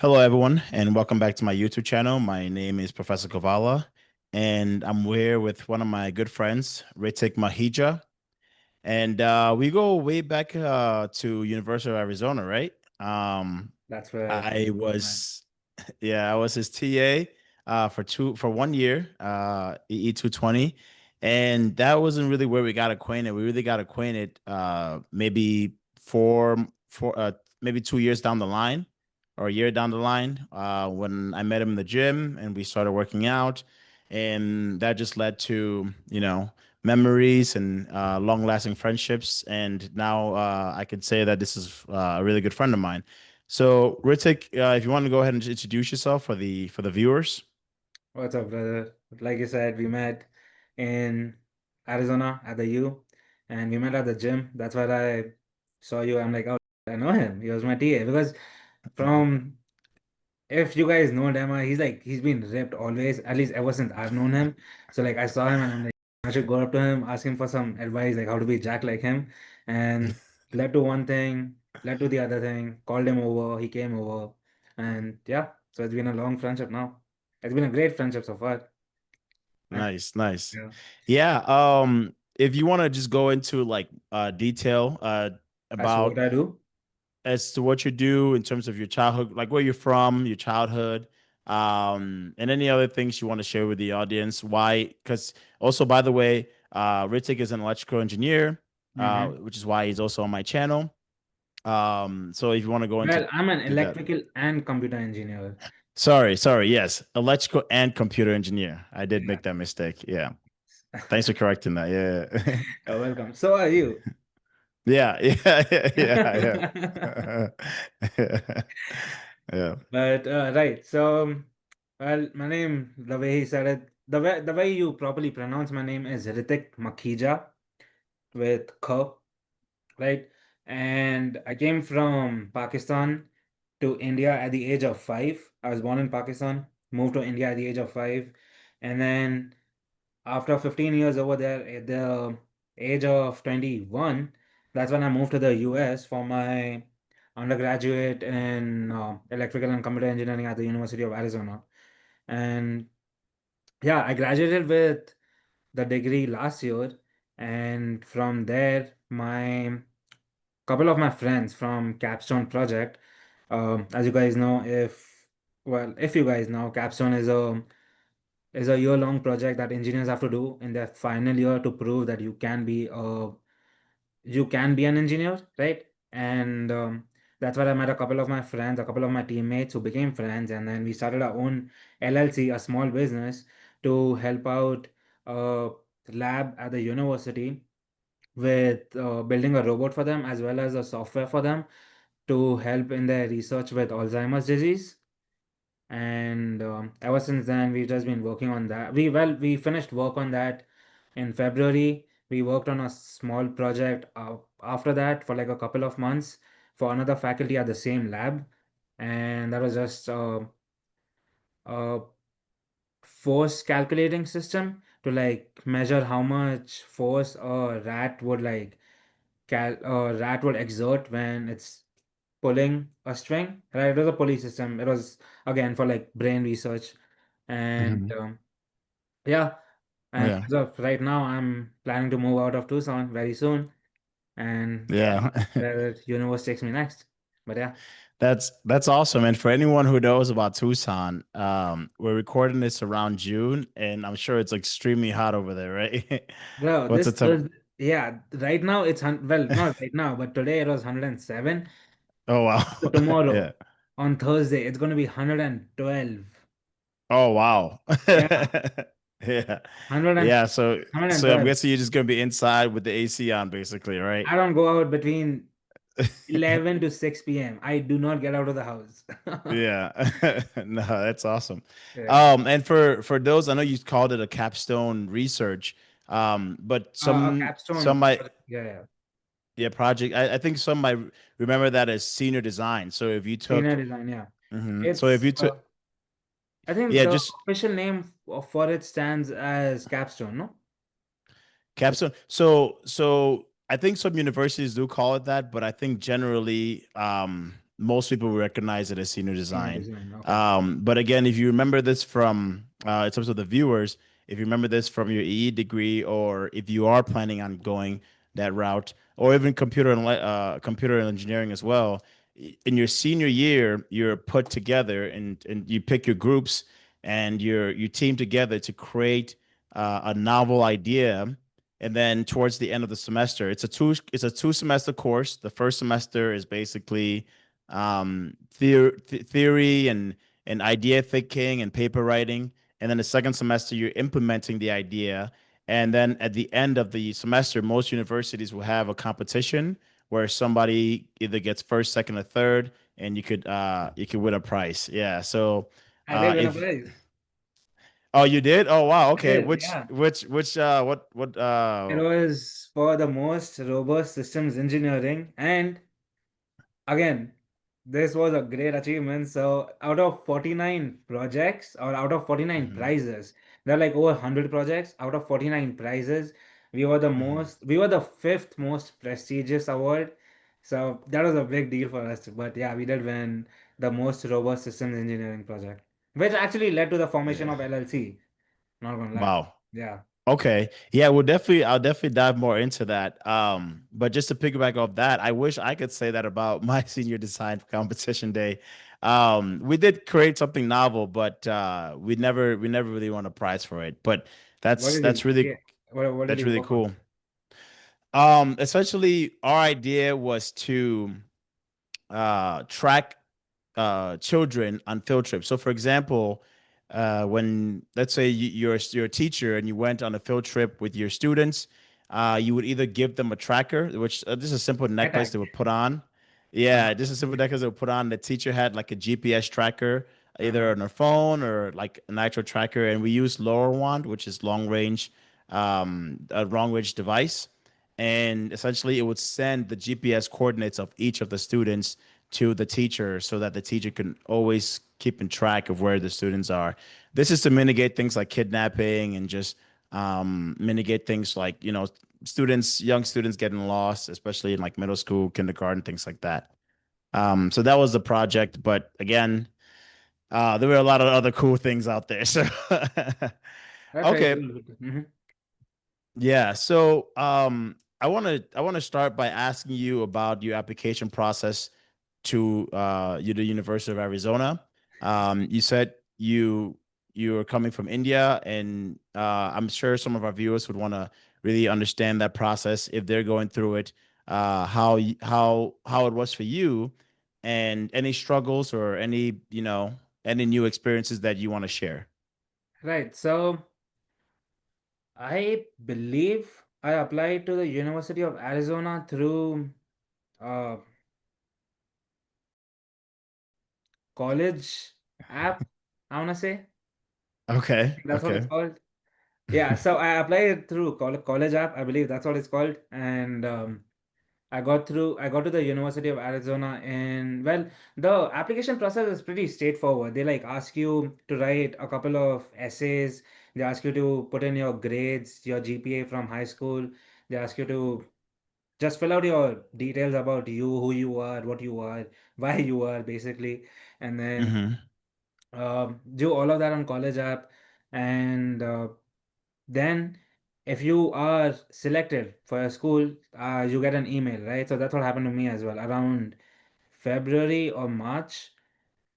Hello, everyone, and welcome back to my YouTube channel. My name is Professor Govalla, and I'm here with one of my good friends, Ritik Mahija. And we go way back to University of Arizona, right? Um, That's where I we met. was, yeah, I was his TA for 1 year, EE 220, and that wasn't really where we got acquainted. We really got acquainted maybe maybe 2 years down the line, or a year down the line, when I met him in the gym and we started working out, and that just led to memories and long-lasting friendships. And now I could say that this is a really good friend of mine. So, Ritik, if you want to go ahead and introduce yourself for the viewers. What's up, brother? Like you said, we met in Arizona at the U, and we met at the gym. That's where I saw you. I'm like, oh, I know him. He was my TA because from if you guys know Dema, he's been ripped always, at least ever since I've known him. So like I saw him and I'm like, I should go up to him, ask him for some advice, like how to be Jack like him. And led to one thing, led to the other thing, called him over, he came over, and yeah, so it's been a long friendship now. It's been a great friendship so far. Nice, nice. Yeah. Yeah. If you want to just go into like detail As to what about I do. as to what you do in terms of your childhood, like where you're from, your childhood, and any other things you want to share with the audience. Why? Because also, by the way, Ritik is an electrical engineer, hmm which is why he's also on my channel. So if you want to go into Well, I'm an that. electrical and computer engineer. Sorry. Yes, electrical and computer engineer. I did Yeah. make that mistake. Yeah. Thanks for correcting that. Yeah. You're welcome. So are you. Yeah. Yeah. Yeah. But right, so well, my name, the way he said it, the way you properly pronounce my name is Ritik Makhija with K, right? And I came from Pakistan to India at the age of 5. I was born in Pakistan, moved to India at the age of 5, and then after 15 years over there, at the age of 21, that's when I moved to the US for my undergraduate in electrical and computer engineering at the University of Arizona. And yeah, I graduated with the degree last year. And from there, my couple of my friends from Capstone project, as you guys know, if you guys know, Capstone is a year-long project that engineers have to do in their final year to prove that you can be an engineer, right? And that's where I met a couple of my friends, a couple of my teammates who became friends, and then we started our own LLC, a small business, to help out a lab at the university with building a robot for them as well as a software for them to help in their research with Alzheimer's disease. And ever since then we've just been working on that. We finished work on that in February. We worked on a small project after that for like a couple of months for another faculty at the same lab, and that was just a force calculating system to like measure how much force a rat would exert when it's pulling a string, right? It was a pulley system. It was again for like brain research. And Mhm. yeah, and Yeah. as of right now, I'm planning to move out of Tucson very soon and Yeah. where the universe takes me next. But yeah, That's awesome. And for anyone who knows about Tucson, we're recording this around June, and I'm sure it's extremely hot over there, right? bro, What's the this temp? Thursday, yeah, right now well, not right now, but today it was 107. Oh wow. So tomorrow Yeah. on Thursday, it's going to be 112. Oh wow. Yeah, Yeah. 100 and Yeah. So I'm 112. guessing you're just gonna be inside with the AC on, basically, right? I don't go out between 11 to 6 p.m. I do not get out of the house. Yeah. No, that's awesome. Yeah. And for those, I know you called it a capstone research, but A some capstone. might, Yeah, yeah. yeah, project. I think some might remember that as senior design. So if you Senior took, design, yeah. so if It's, you took, I think yeah, the just official name for it stands as capstone, no? capstone. So I think some universities do call it that, but I think generally, most people will recognize it as senior Senior design. design. Okay. But again, if you remember this from in terms of the viewers, if you remember this from your EE degree, or if you are planning on going that route, or even computer engineering as well, in your senior year, you're put together and you pick your groups and you team together to create a novel idea. And then towards the end of the semester, it's a two semester course. The first semester is basically theory and idea thinking and paper writing, and then the second semester you're implementing the idea. And then at the end of the semester, most universities will have a competition where somebody either gets first, second, or third, and you could win a prize. Yeah. So I did win a if prize. oh, you did? Oh wow. I Okay. did, Which yeah. which what It was for the most robust systems engineering, and again, this was a great achievement. So out of 49 projects, or out of 49 Mhm, prizes, there are like over 100 projects. Out of 49 prizes, mhm. we were the fifth most prestigious award. So that was a big deal for us. But yeah, we did win the most robust systems engineering project, which actually led to the formation Yeah. of LLC. Not gonna lie. Wow. Yeah. Okay. Yeah, I'll definitely dive more into that. But just to piggyback off that, I wish I could say that about my senior design competition day. We did create something novel, but we never really won a prize for it. But What that's did that's you really get? What did that's you really work on? cool. Essentially our idea was to track children on field trips. So, for example, when let's say you're a teacher and you went on a field trip with your students, you would either give them a tracker, which this is a simple necklace Attack. they would put on. Uh, Yeah, just a simple necklace they would put on. The teacher had like a GPS tracker, either uh-huh. on her phone or like an actual tracker, and we use LoRaWAN, which is a long range device, and essentially it would send the GPS coordinates of each of the students to the teacher so that the teacher can always keep in track of where the students are. This is to mitigate things like kidnapping and just mitigate things like, young students getting lost, especially in like middle school, kindergarten, things like that. So that was the project. But again, there were a lot of other cool things out there. So, That's very okay. cool. Mhm. Yeah. So, I want to start by asking you about your application process to the University of Arizona. You said you are coming from India, and I'm sure some of our viewers would want to really understand that process if they're going through it. How it was for you, and any struggles or any new experiences that you want to share. Right. So I believe I applied to the University of Arizona through uh college app, I wanna say. Okay. That's what it's Okay. called. Yeah, so I applied through college app, I believe that's what it's called. And I got to the University of Arizona, and well, the application process is pretty straightforward. They like ask you to write a couple of essays. They ask you to put in your grades, your GPA from high school. They ask you to just fill out your details about you, who you are, what you are, why you are, basically, and then Mm-hmm. do all of that on college app. And then, if you are selected for a school, you get an email, right? So that's what happened to me as well. Around February or March,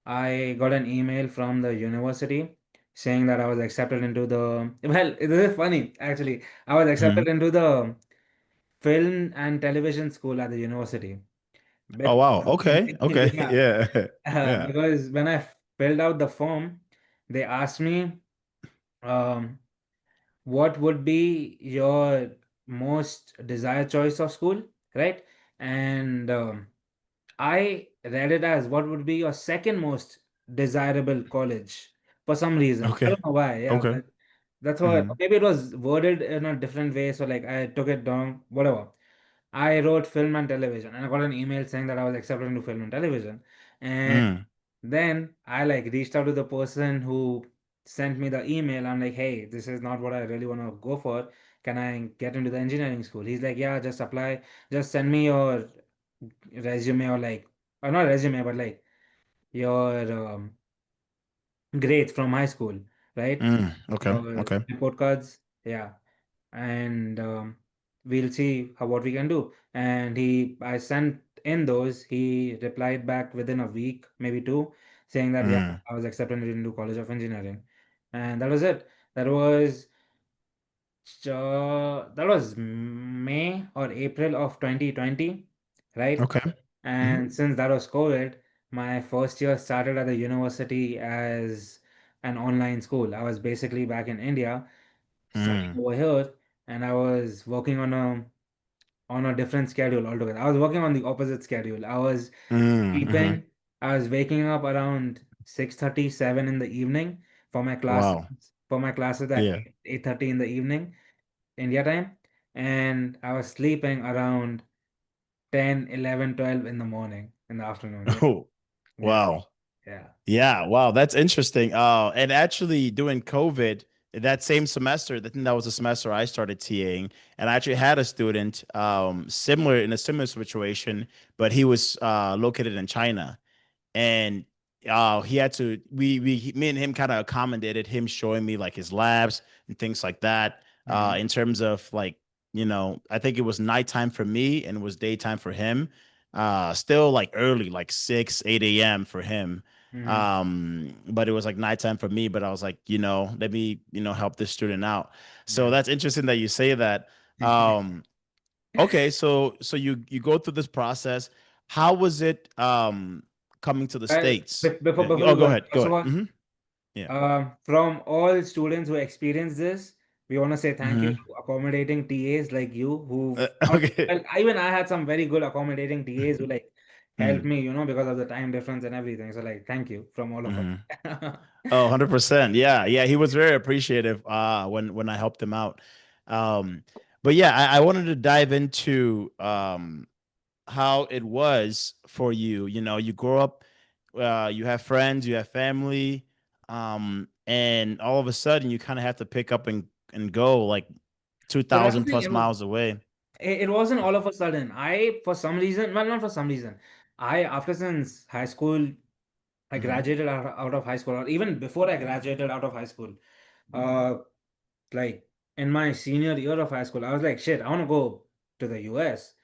I got an email from the university saying that I was accepted into the, well, this is funny, actually. I was accepted into the film and television school at the university. Oh But wow. Okay. Okay. yeah, Yeah. Yeah. because when I filled out the form, they asked me, um, what would be your most desired choice of school, right? And I read it as what would be your second most desirable college for some reason. I Okay. don't know why, yeah, Okay. but that's what Mm-hmm. maybe it was worded in a different way. So like I took it down, whatever. I wrote film and television, and I got an email saying that I was accepted into film and television. And Mm. then I like reached out to the person who sent me the email. I'm like, hey, this is not what I really want to go for. Can I get into the engineering school? He's like, yeah, just apply. Just send me your resume or like or not resume, but like your grades from high school, right? Okay. Your Okay. report cards, yeah. And we'll see how what we can do. And I sent in those. He replied back within a week, maybe two, saying that yeah, Mm. I was accepted into College of Engineering, and that was it. That was that was May or April of 2020, right? Okay. Hmm. And since that was COVID, my first year started at the university as an online school. I was basically back in India studying Mm. over here, and I was working on a different schedule altogether. I was working on the opposite schedule. I was Mm. Hmm. sleeping, I was waking up around 6:37 in the evening for my classes, Wow. at Yeah. 8:30 in the evening, India time, and I was sleeping around 10, 11, 12 in the morning, in the afternoon. Yeah. Oh, Yeah. wow. Yeah. Yeah, wow, that's interesting. And actually during COVID, that same semester, I think that was the semester I started TAing, and I actually had a student similar in a similar situation, but he was located in China, and he had to me and him kind of accommodated him showing me like his labs and things like that, Mm-hmm. in terms of like, I think it was nighttime for me and it was daytime for him, still like early, like 6 8 a.m. for him, Mm-hmm. but it was like nighttime for me, but I was like, let me help this student out. So Yeah. that's interesting that you say that. um Okay, so you go through this process. How was it coming to the Well, States? before Oh, we go go ahead, ahead. Go first of ahead. all, Yeah. from all students who experienced this, we want to say thank you Hmm. to accommodating TAs like you who've not, Okay. well, even I had some very good accommodating TAs who like helped Mm, me, because of the time difference and everything. So like, thank you from all of hmm. us. Oh, 100%. Yeah, yeah. He was very appreciative when I helped him out. Um, but yeah, I wanted to dive into how it was for you. You grow up, you have friends, you have family, and all of a sudden you kind of have to pick up and go like So that's 2,000 the thing. plus miles away. It wasn't all of a sudden. For some reason, well, not for some reason. After since high school, I Hmm. graduated out of high school, or even before I graduated out of high school, uh, like in my senior year of high school, I was like, shit, I want to go to the US.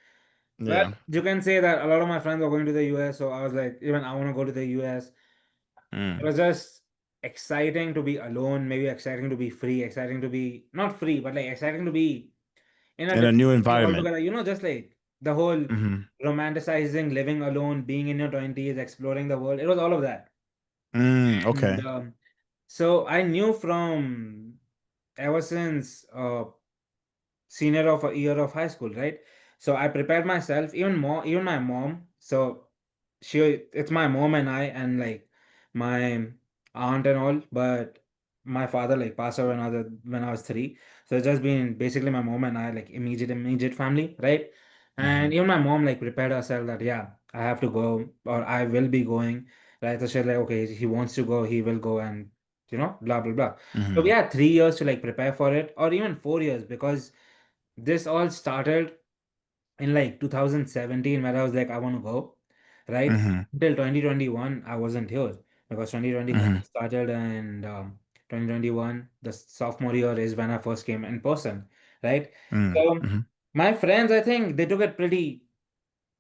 Well, Yeah. you can say that a lot of my friends were going to the US, so I was like, even I want to go to the US. It Mm. was just exciting to be alone, maybe exciting to be free, exciting to be not free, but like exciting to be in a In a different new city environment. altogether. Just like the whole Hmm. romanticizing living alone, being in your 20s, exploring the world. It was all of that. Okay. And so I knew from ever since senior of a year of high school, right? So I prepared myself, even more, even my mom. So it's my mom and I, and like my aunt and all, but my father like passed away when I was three. So it's just been basically my mom and I, like immediate family, right? Hmm. And even my mom like prepared herself that yeah, I have to go or I will be going, right? So she's like, okay, he wants to go, he will go, and blah blah blah. So we Hmm. had 3 years to like prepare for it, or even 4 years, because this all started in like 2017, where I was like, I want to go, right? Hmm. Until 2021, I wasn't here because 2020 Hmm. COVID started, and 2021, the sophomore year, is when I first came in person, right? So Hmm. my friends, I think they took it pretty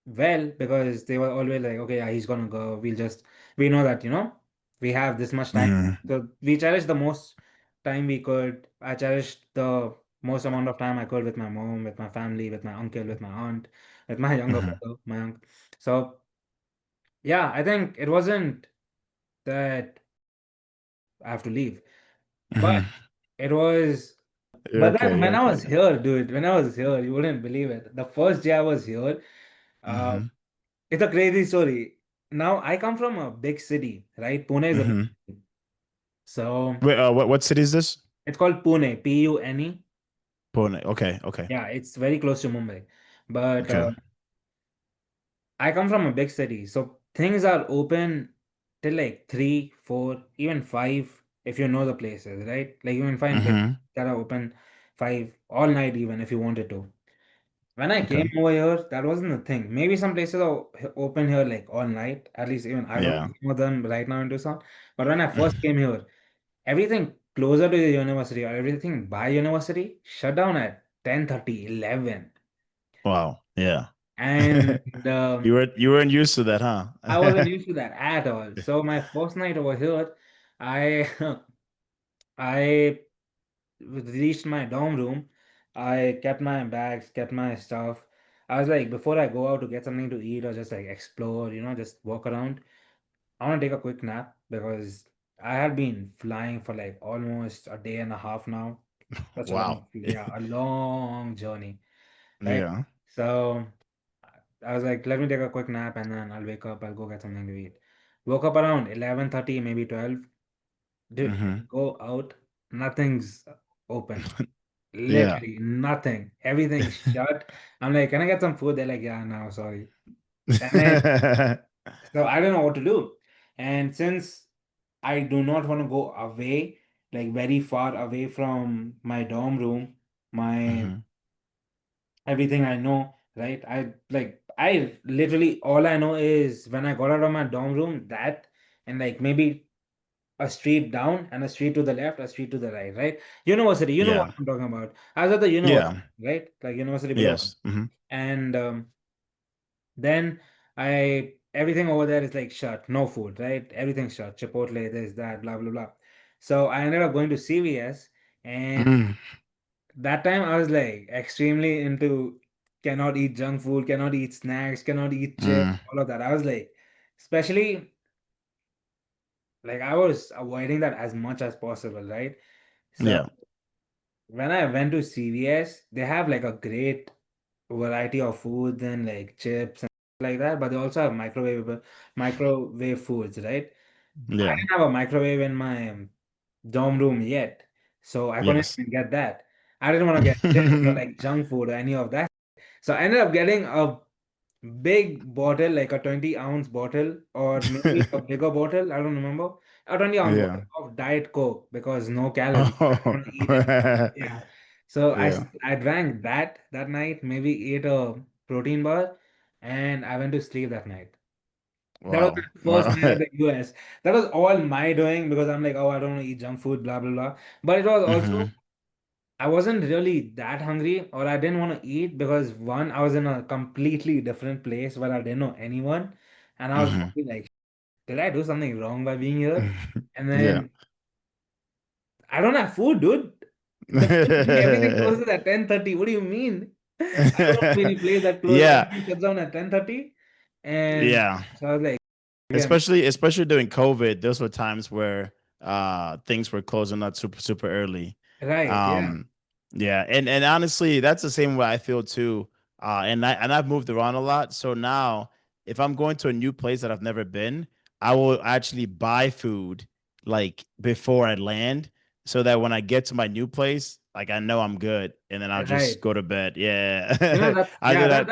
well, because they were always like, okay, yeah, he's gonna go. We know that, we have this much time. Hmm. So we cherished the most time we could. I cherished the most amount of time I could with my mom, with my family, with my uncle, with my aunt, with my younger Hmm. brother, my uncle. So yeah, I think it wasn't that I have to leave, but Hmm. it was. You're But then okay. You're when I okay. was here, dude, when I was here, you wouldn't believe it. The first day I was here, uh, Hmm. it's a crazy story. Now, I come from a big city, right? Pune is a big Hmm. city. So Wait, what city is this? it's called Pune, Pune. Pune. Okay. Okay. Yeah, it's very close to Mumbai. But Okay. I come from a big city. So things are open till like 3, 4, even 5, if you know the places, right? Like you can find places Hmm. that are open 5 all night, even if you wanted to. When I Okay. came over here, that wasn't the thing. Maybe some places are open here like all night. At least even I don't know Yeah. some of them right now in Tucson. But when I first Mhm. came here, everything closer to the university or everything by university shut down at 10:30, 11. Wow. Yeah. And You weren't used to that, I wasn't huh? used to that at all. So my first night over here, I I reached my dorm room. I kept my bags, kept my stuff. I was like, before I go out to get something to eat or just like explore, just walk around, I want to take a quick nap because I had been flying for like almost a day and a half now. Such a Wow. long, yeah, a long journey, right? Yeah. So I was like, let me take a quick nap and then I'll wake up, I'll go get something to eat. Woke up around 11:30, maybe 12. Dude, I Hmm. go out, nothing's open. Yeah. Literally nothing. Everything's shut. I'm like, can I get some food? They're like, yeah, no, sorry. And then, so I don't know what to do. And since I do not want to go away, like very far away from my dorm room, my Hmm. everything I know, right? I literally all I know is when I got out of my dorm room, that and like maybe a street down and a street to the left, a street to the right, right? University, you know what Yeah. I'm talking about. I was at the university, Yeah. right? Like university below. Yes. Hmm. And then I everything over there is like shut, no food, right? Everything's shut. Chipotle, this, that, blah, blah, blah. So I ended up going to CVS, and Mm. that time I was like extremely into cannot eat junk food, cannot eat snacks, cannot eat chips, Mm. all of that. I was like, especially like I was avoiding that as much as possible, right? So Yeah. when I went to CVS, they have like a great variety of foods and like chips and like that, but they also have microwave foods, right? I Yeah. didn't have a microwave in my dorm room yet, so I couldn't Yes. even get that. I didn't want to get chips or like junk food or any of that. So I ended up getting a big bottle, like a 20-ounce bottle, or maybe a bigger bottle, I don't remember. A 20-ounce bottle Yeah. of Diet Coke because no calories. I don't Oh. want to eat anything. Yeah. So Yeah. I drank that night, maybe ate a protein bar, and I went to sleep that night. That was Wow. my first Wow. night at the US. That was all my doing because I'm like, oh, I don't want to eat junk food, blah, blah, blah. But it was also Hmm. I wasn't really that hungry or I didn't want to eat because one, I was in a completely different place where I didn't know anyone. And I was Hmm. probably like, did I do something wrong by being here? And Yeah. then I don't have food, dude. The place told me everything closes at 10:30. What do you mean? I don't know of any place that closes, Yeah. everything shuts down at 10:30. And Yeah. so I was like, again, Especially during COVID, those were times where things were closing not super early. right, yeah, Um yeah, and honestly, that's the same way I feel too. And I've moved around a lot. So now if I'm going to a new place that I've never been, I will actually buy food like before I land so that when I get to my new place, like I know I'm good and then I'll just right. go to bed. You know, Yeah. that's I yeah, do that.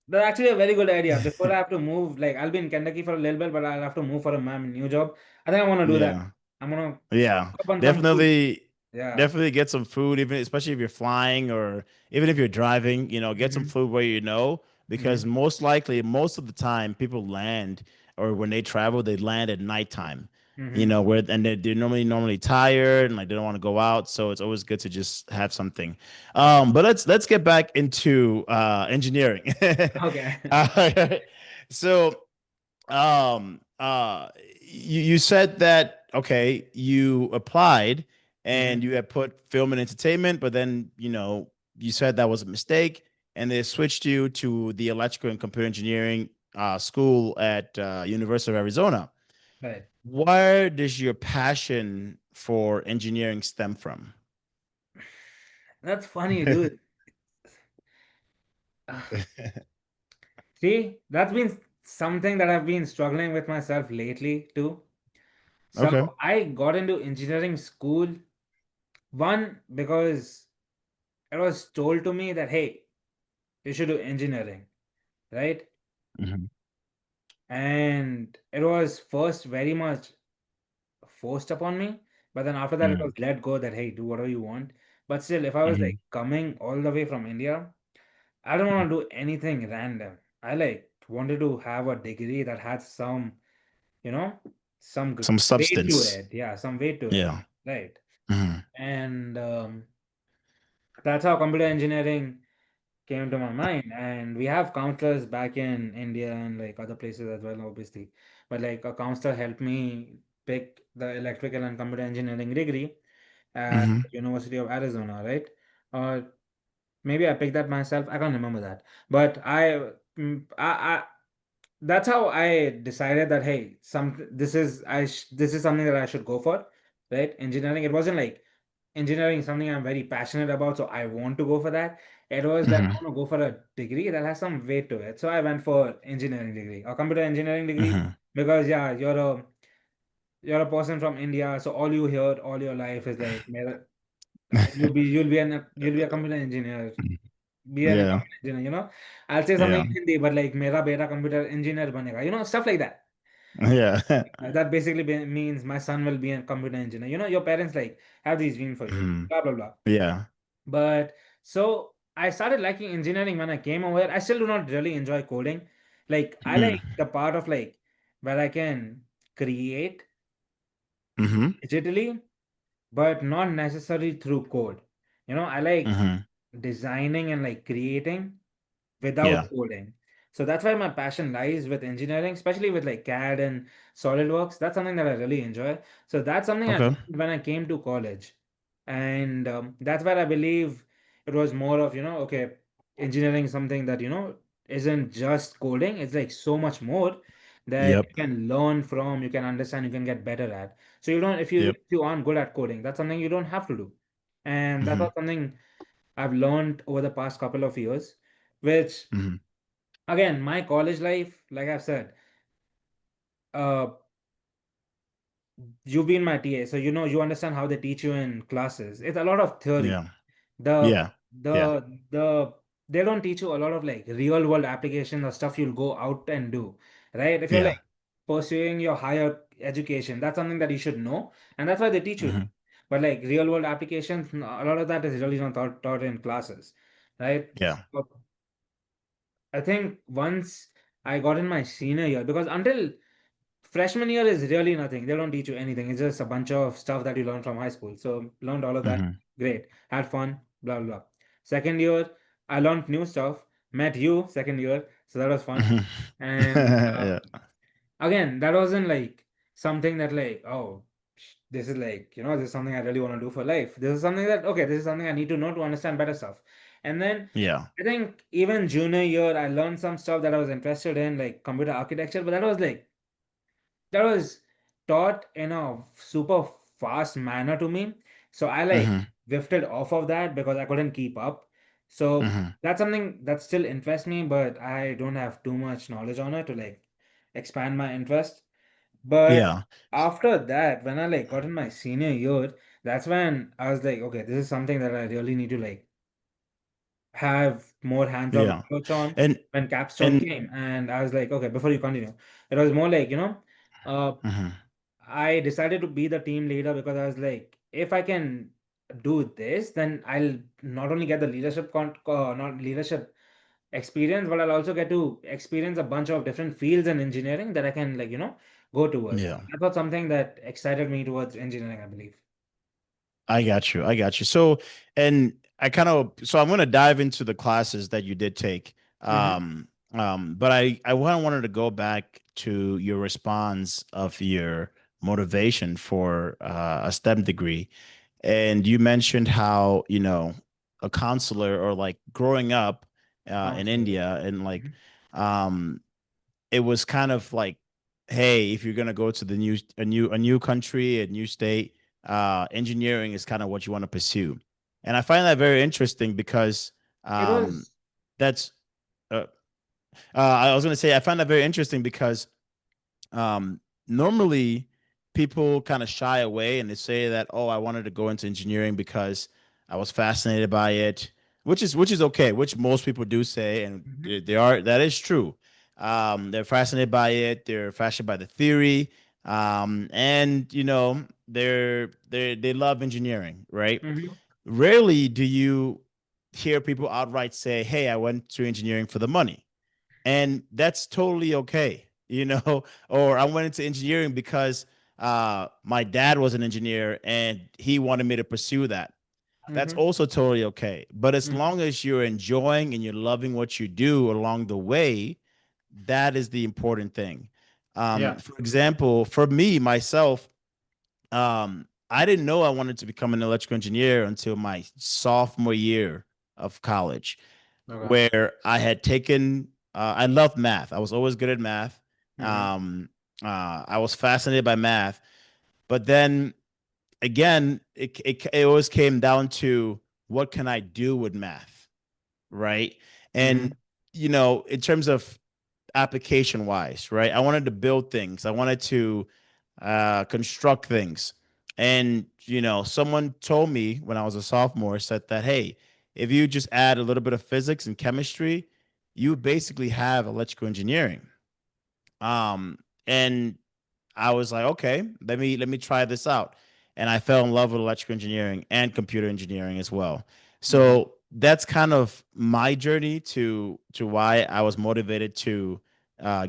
that's actually a very good idea. Before I have to move, like I'll be in Kentucky for a little bit, but I'll have to move for a new job. I think I want to do that. Yeah. I'm gonna stock Yeah, up on some food. definitely, Yeah. definitely get some food, even especially if you're flying or even if you're driving. Get some Mm-hmm. food where because Mm-hmm. most likely, most of the time, people land or when they travel, they land at nighttime. Mm-hmm. Where and they're normally tired and like they don't want to go out, so it's always good to just have something. But let's get back into engineering. Okay. uh, so you said that okay, you applied Mm-hmm. and you had put film and entertainment, but then you said that was a mistake and they switched you to the electrical and computer engineering school at University of Arizona. Right. Where does your passion for engineering stem from? That's funny, dude. Ah, see, that's been something that I've been struggling with myself lately too. So Okay. I got into engineering school, one, because it was told to me that, hey, you should do engineering, right? Mhm. And it was first very much forced upon me, but then after that it was Mm. let go that hey, do whatever you want. But still, if I was like Mhm. coming all the way from India, I don't want to do anything random. I like wanted to have a degree that had some, you know, some Some weight to substance. it. Yeah, some weight to it. Yeah. Right. Hmm. And that's how computer engineering came to my mind. And we have counselors back in India and like other places as well, obviously. But like a counselor helped me pick the electrical and computer engineering degree at Hmm. University of Arizona, right? Or maybe I picked that myself. I can't remember that. But I that's how I decided that hey, this is something that I should go for, right? Engineering. It wasn't like engineering is something I'm very passionate about, so I want to go for that. It was that I Hmm. want to go for a degree that has some weight to it. So I went for engineering degree or computer engineering degree Hmm. because yeah, you're a person from India, so all you hear all your life is like you'll be a computer engineer, be an Yeah. computer engineer, you know. I'll say something Yeah. in Hindi, but like mera beta computer engineer banega, you know, stuff like that. Yeah. That basically means my son will be a computer engineer. You know, your parents like have these dreams for you, Mhm. blah blah blah. Yeah. But so I started liking engineering when I came over here. I still do not really enjoy coding. Like I Mm. like the part of like where I can create Mhm. digitally, but not necessarily through code. You know, I like Mhm. designing and like creating without Yeah. coding. So that's why my passion lies with engineering, especially with like CAD and SolidWorks. That's something that I really enjoy. So that's something I Okay. learned when I came to college. And that's where I believe it was more of, you know, okay, engineering is something that, you know, isn't just coding. It's like so much more that Yep. you can learn from, you can understand, you can get better at. So you don't, Yep. if you aren't good at coding, that's something you don't have to do. And that's Mhm. not something I've learned over the past couple of years, which Mhm. again, my college life, like I've said, uh, you've been my TA, so you know you understand how they teach you in classes. It's a lot of theory. Yeah. The Yeah. Yeah. the they don't teach you a lot of like real world applications or stuff you'll go out and do, right? If you're Yeah. like pursuing your higher education, that's something that you should know, and that's why they teach you that. Mhm. But like real world applications, a lot of that is really not taught in classes, right? Yeah. So I think once I got in my senior year, because until freshman year is really nothing. They don't teach you anything. It's just a bunch of stuff that you learn from high school. So learned all of that. Mhm. Great. Had fun. Blah blah blah. Second year, I learned new stuff. Met you second year, so that was fun. Mhm. And Yeah. again, that wasn't like something that like oh this is like you know this is something I really want to do for life. This is something that okay this is something I need to know to understand better stuff. And then Yeah. I think even junior year I learned some stuff that I was interested in like computer architecture, but that was taught in a super fast manner to me. So I like Mhm. drifted off of that because I couldn't keep up. So Mhm. that's something that still interests me, but I don't have too much knowledge on it to like expand my interest. But Yeah. after that, when I like got in my senior year, that's when I was like, okay, this is something that I really need to like have more hands-on Yeah. approach on And when capstone and came. And I was like, okay, before you continue, it was more like, uh, mhm. I decided to be the team leader because I was like, if I can do this, then I'll not only get the not leadership experience, but I'll also get to experience a bunch of different fields in engineering that I can like, go towards. Yeah. That was something that excited me towards engineering, I believe. I got you. I got you. So, and I kind of, so I'm going to dive into the classes that you did take. Mm-hmm. But I wanted to go back to your response of your motivation for a STEM degree. And you mentioned how, a counselor or like growing up in Counselor, yeah. India and like, Mm-hmm. um, it was kind of like, hey, if you're gonna go to a new country, a new state, engineering is kind of what you want to pursue. And I find that very interesting because It um, was. that's I was gonna say I find that very interesting because um, normally people kind of shy away and they say that, oh, I wanted to go into engineering because I was fascinated by it, which is okay, which most people do say, and Mm-hmm. they are, that is true. They're fascinated by it. They're fascinated by the theory, and they love engineering, right? Mm-hmm. Rarely do you hear people outright say, "Hey, I went to engineering for the money." And that's totally okay, you know. Or I went into engineering because my dad was an engineer and he wanted me to pursue that. That's Mm-hmm. also totally okay. But as Mm-hmm. long as you're enjoying and you're loving what you do along the way, that is the important thing. Yeah. For example, for me myself, I didn't know I wanted to become an electrical engineer until my sophomore year of college, Okay. where I had taken. I loved math. I was always good at math. Mm-hmm. I was fascinated by math, but then again, it always came down to what can I do with math, right? Mm-hmm. And in terms of application wise, right? I wanted to build things. I wanted to construct things. And, someone told me when I was a sophomore, said that, hey, if you just add a little bit of physics and chemistry, you basically have electrical engineering. And I was like, okay, let me try this out. And I fell in love with electrical engineering and computer engineering as well. Okay. So that's kind of my journey to why I was motivated to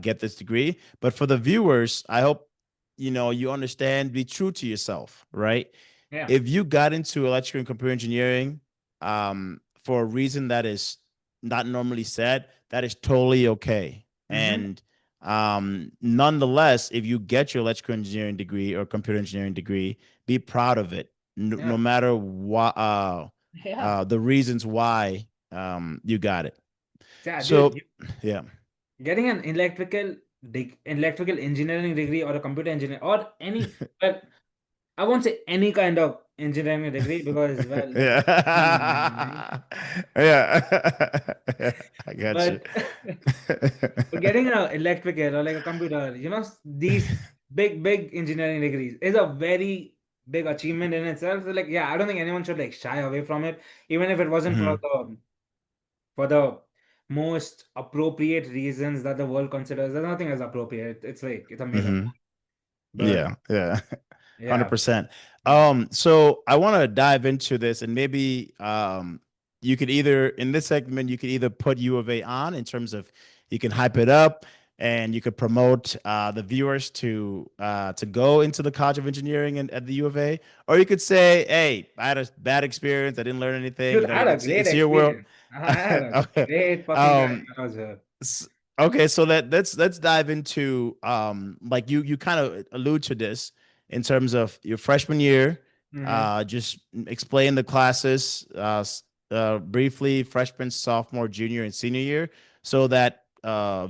get this degree. But for the viewers, I hope you understand. Be true to yourself, right? Yeah. If you got into electrical and computer engineering for a reason that is not normally said, that is totally okay. Mm-hmm. And nonetheless, if you get your electrical engineering degree or computer engineering degree, be proud of it, no Yeah. matter what Yeah. the reasons why you got it. Yeah, dude, So, yeah. getting an electrical engineering degree or a computer engineer or any, well, I won't say any kind of engineering degree because, well, that's right? Yeah. Yeah. Yeah, I got you. But but getting an electrical or like a computer, these big engineering degrees is a very big achievement in itself. So like, yeah, I don't think anyone should like shy away from it, even if it wasn't Mhm. for the most appropriate reasons that the world considers. There's nothing as appropriate. It's like it's a made up. Mhm. But Yeah, yeah. yeah, 100%. yeah. So I want to dive into this, and maybe you could either in this segment you could either put U of A on in terms of you can hype it up and you could promote the viewers to go into the College of Engineering and at the U of A, or you could say, "Hey, I had a bad experience. I didn't learn anything." Dude, I had a great It's your world. experience. I had a Okay. great fucking time Um, when I was here. S- Okay, so let's dive into like you kind of allude to this in terms of your freshman year. Mm-hmm. Just explain the classes briefly, freshman, sophomore, junior, and senior year, so that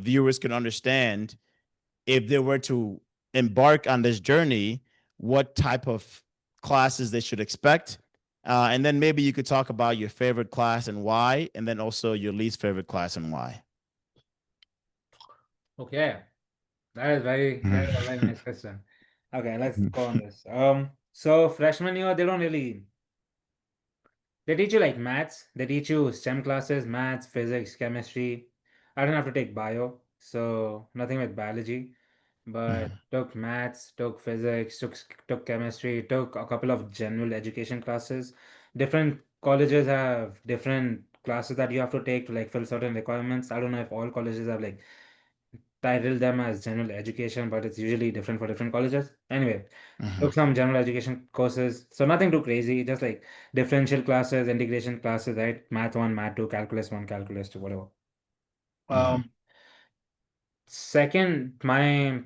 viewers can understand if they were to embark on this journey, what type of classes they should expect. And then maybe you could talk about your favorite class and why, and then also your least favorite class and why. Okay. That is a very nice question. Okay, let's Mhm. go on this. So freshman year, they teach you like maths. They teach you STEM classes, maths, physics, chemistry. I don't have to take bio, so nothing with biology. But Mhm. took maths, took physics, took chemistry, took a couple of general education classes. Different colleges have different classes that you have to take to like fill certain requirements. I don't know if all colleges have like titled them as general education, but it's usually different for different colleges. Anyway, Mhm. took some general education courses. So nothing too crazy, just like differential classes, integration classes, right? Math 1, Math 2, Calculus 1, Calculus 2, whatever. Mhm. Um, Second, my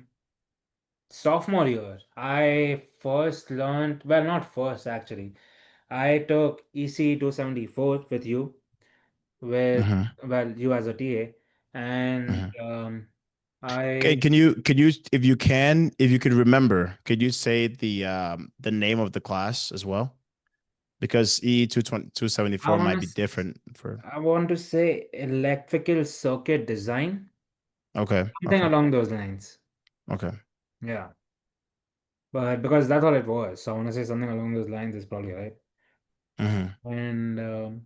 sophomore year, I first learned, well, not first actually. I took ECE 274 with you, with, Mhm. well, you as a TA, and Mhm. Okay, I can you if you could remember, could you say the name of the class as well? Because E 274 want might be to different for. I want to say electrical circuit design, Okay, something okay, along those lines. okay. Yeah, but because that's all it was, so I want to say something along those lines is probably right. Mhm. And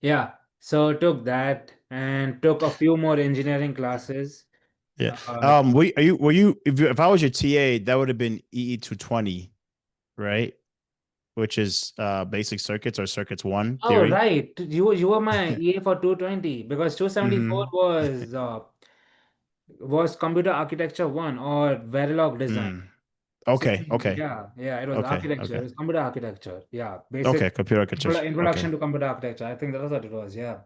yeah, so took that and took a few more engineering classes. Yeah. Uh, Were you if I was your TA, that would have been EE 220, right? which is basic circuits or circuits one Oh, theory. right. You were my EA for 220 because 274 Mm-hmm. was computer architecture one or Verilog design. Mm. Okay, okay, Yeah, it was okay, architecture. It okay, was computer architecture. Yeah, basic okay. Computer architecture. introduction Okay, to computer architecture. I think that was what it was. Yeah.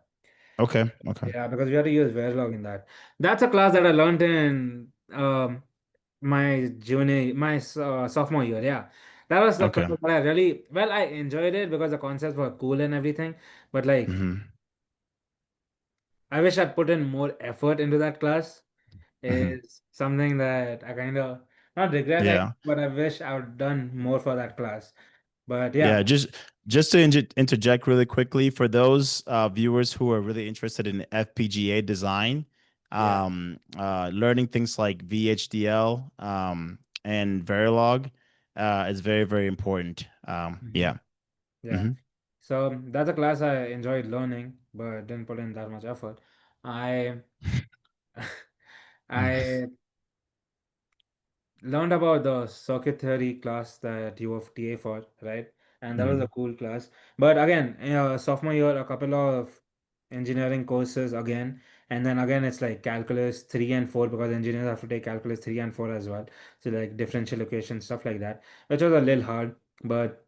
okay, okay, Yeah, because we had to use Verilog in that. That's a class that I learned in my sophomore year. Yeah, that was the okay. class that I really well. I enjoyed it because the concepts were cool and everything. But like, Mm-hmm. I wish I'd put in more effort into that class. Mm-hmm. Is something that I kind of not regret, Yeah. but I wish I would done more for that class. But Yeah, yeah, just to interject really quickly for those viewers who are really interested in FPGA design, yeah, learning things like VHDL and Verilog is very, very important. hmm Yeah. yeah. Hmm. So that's a class I enjoyed learning, but didn't put in that much effort. I I learned about the circuit theory class that you of TA for, right? And that was a Hmm. cool class. But again, sophomore year, a couple of engineering courses again, and then again it's like calculus 3 and 4 because engineers have to take calculus 3 and 4 as well. So like differential equation stuff like that, which was a little hard, but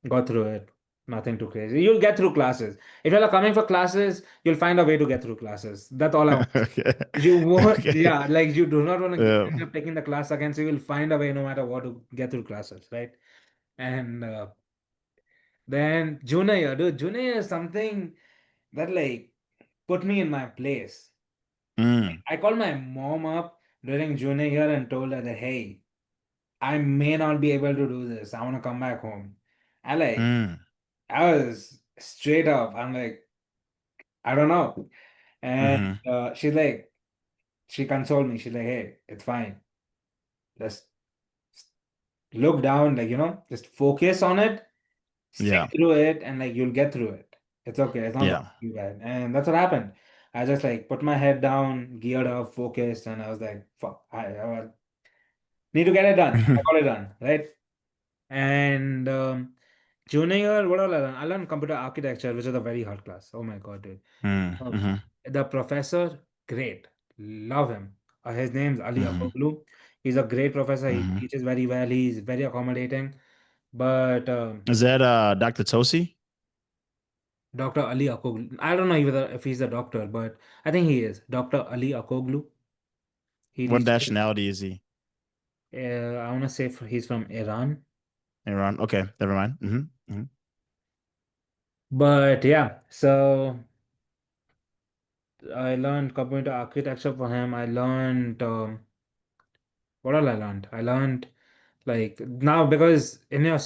got through it. Nothing too crazy. You'll get through classes. If you're coming for classes, you'll find a way to get through classes. That's all I want to say. Okay. You won't, Okay. yeah, like you do not want to Yeah. end up taking the class again, so you will find a way no matter what to get through classes, right? And then junior year, dude, junior year is something that like put me in my place. Mm, I called my mom up during junior year and told her that, hey, I may not be able to do this. I want to come back home. I like, mm, I was straight up. I'm like, I don't know. And mm-hmm. she consoled me. She's like, hey, it's fine. Just look down, like, just focus on it, stick Yeah. through it, and like you'll get through it. It's okay. It's not gonna Yeah. be bad. And that's what happened. I just like put my head down, geared up, focused, and I was like, fuck, I need to get it done. I got it done, right? And junior year, what all I learned? I learned computer architecture, which is a very hard class. Oh my God, dude. Um, Mm-hmm. the professor, great. Love him. His name's Ali Mm-hmm. Akoglu. He's a great professor. He Mm-hmm. teaches very well. He's very accommodating. But Is that Dr. Tosi? Dr. Ali Akoglu, I don't know if he's a doctor, but I think he is. Dr. Ali Akoglu. He What teaches, nationality is he? I want to say he's from Iran. Iran. Okay, never mind. Mm-hmm. But yeah, so I learned computer architecture for him. I learned what all I learned. I learned like now because in a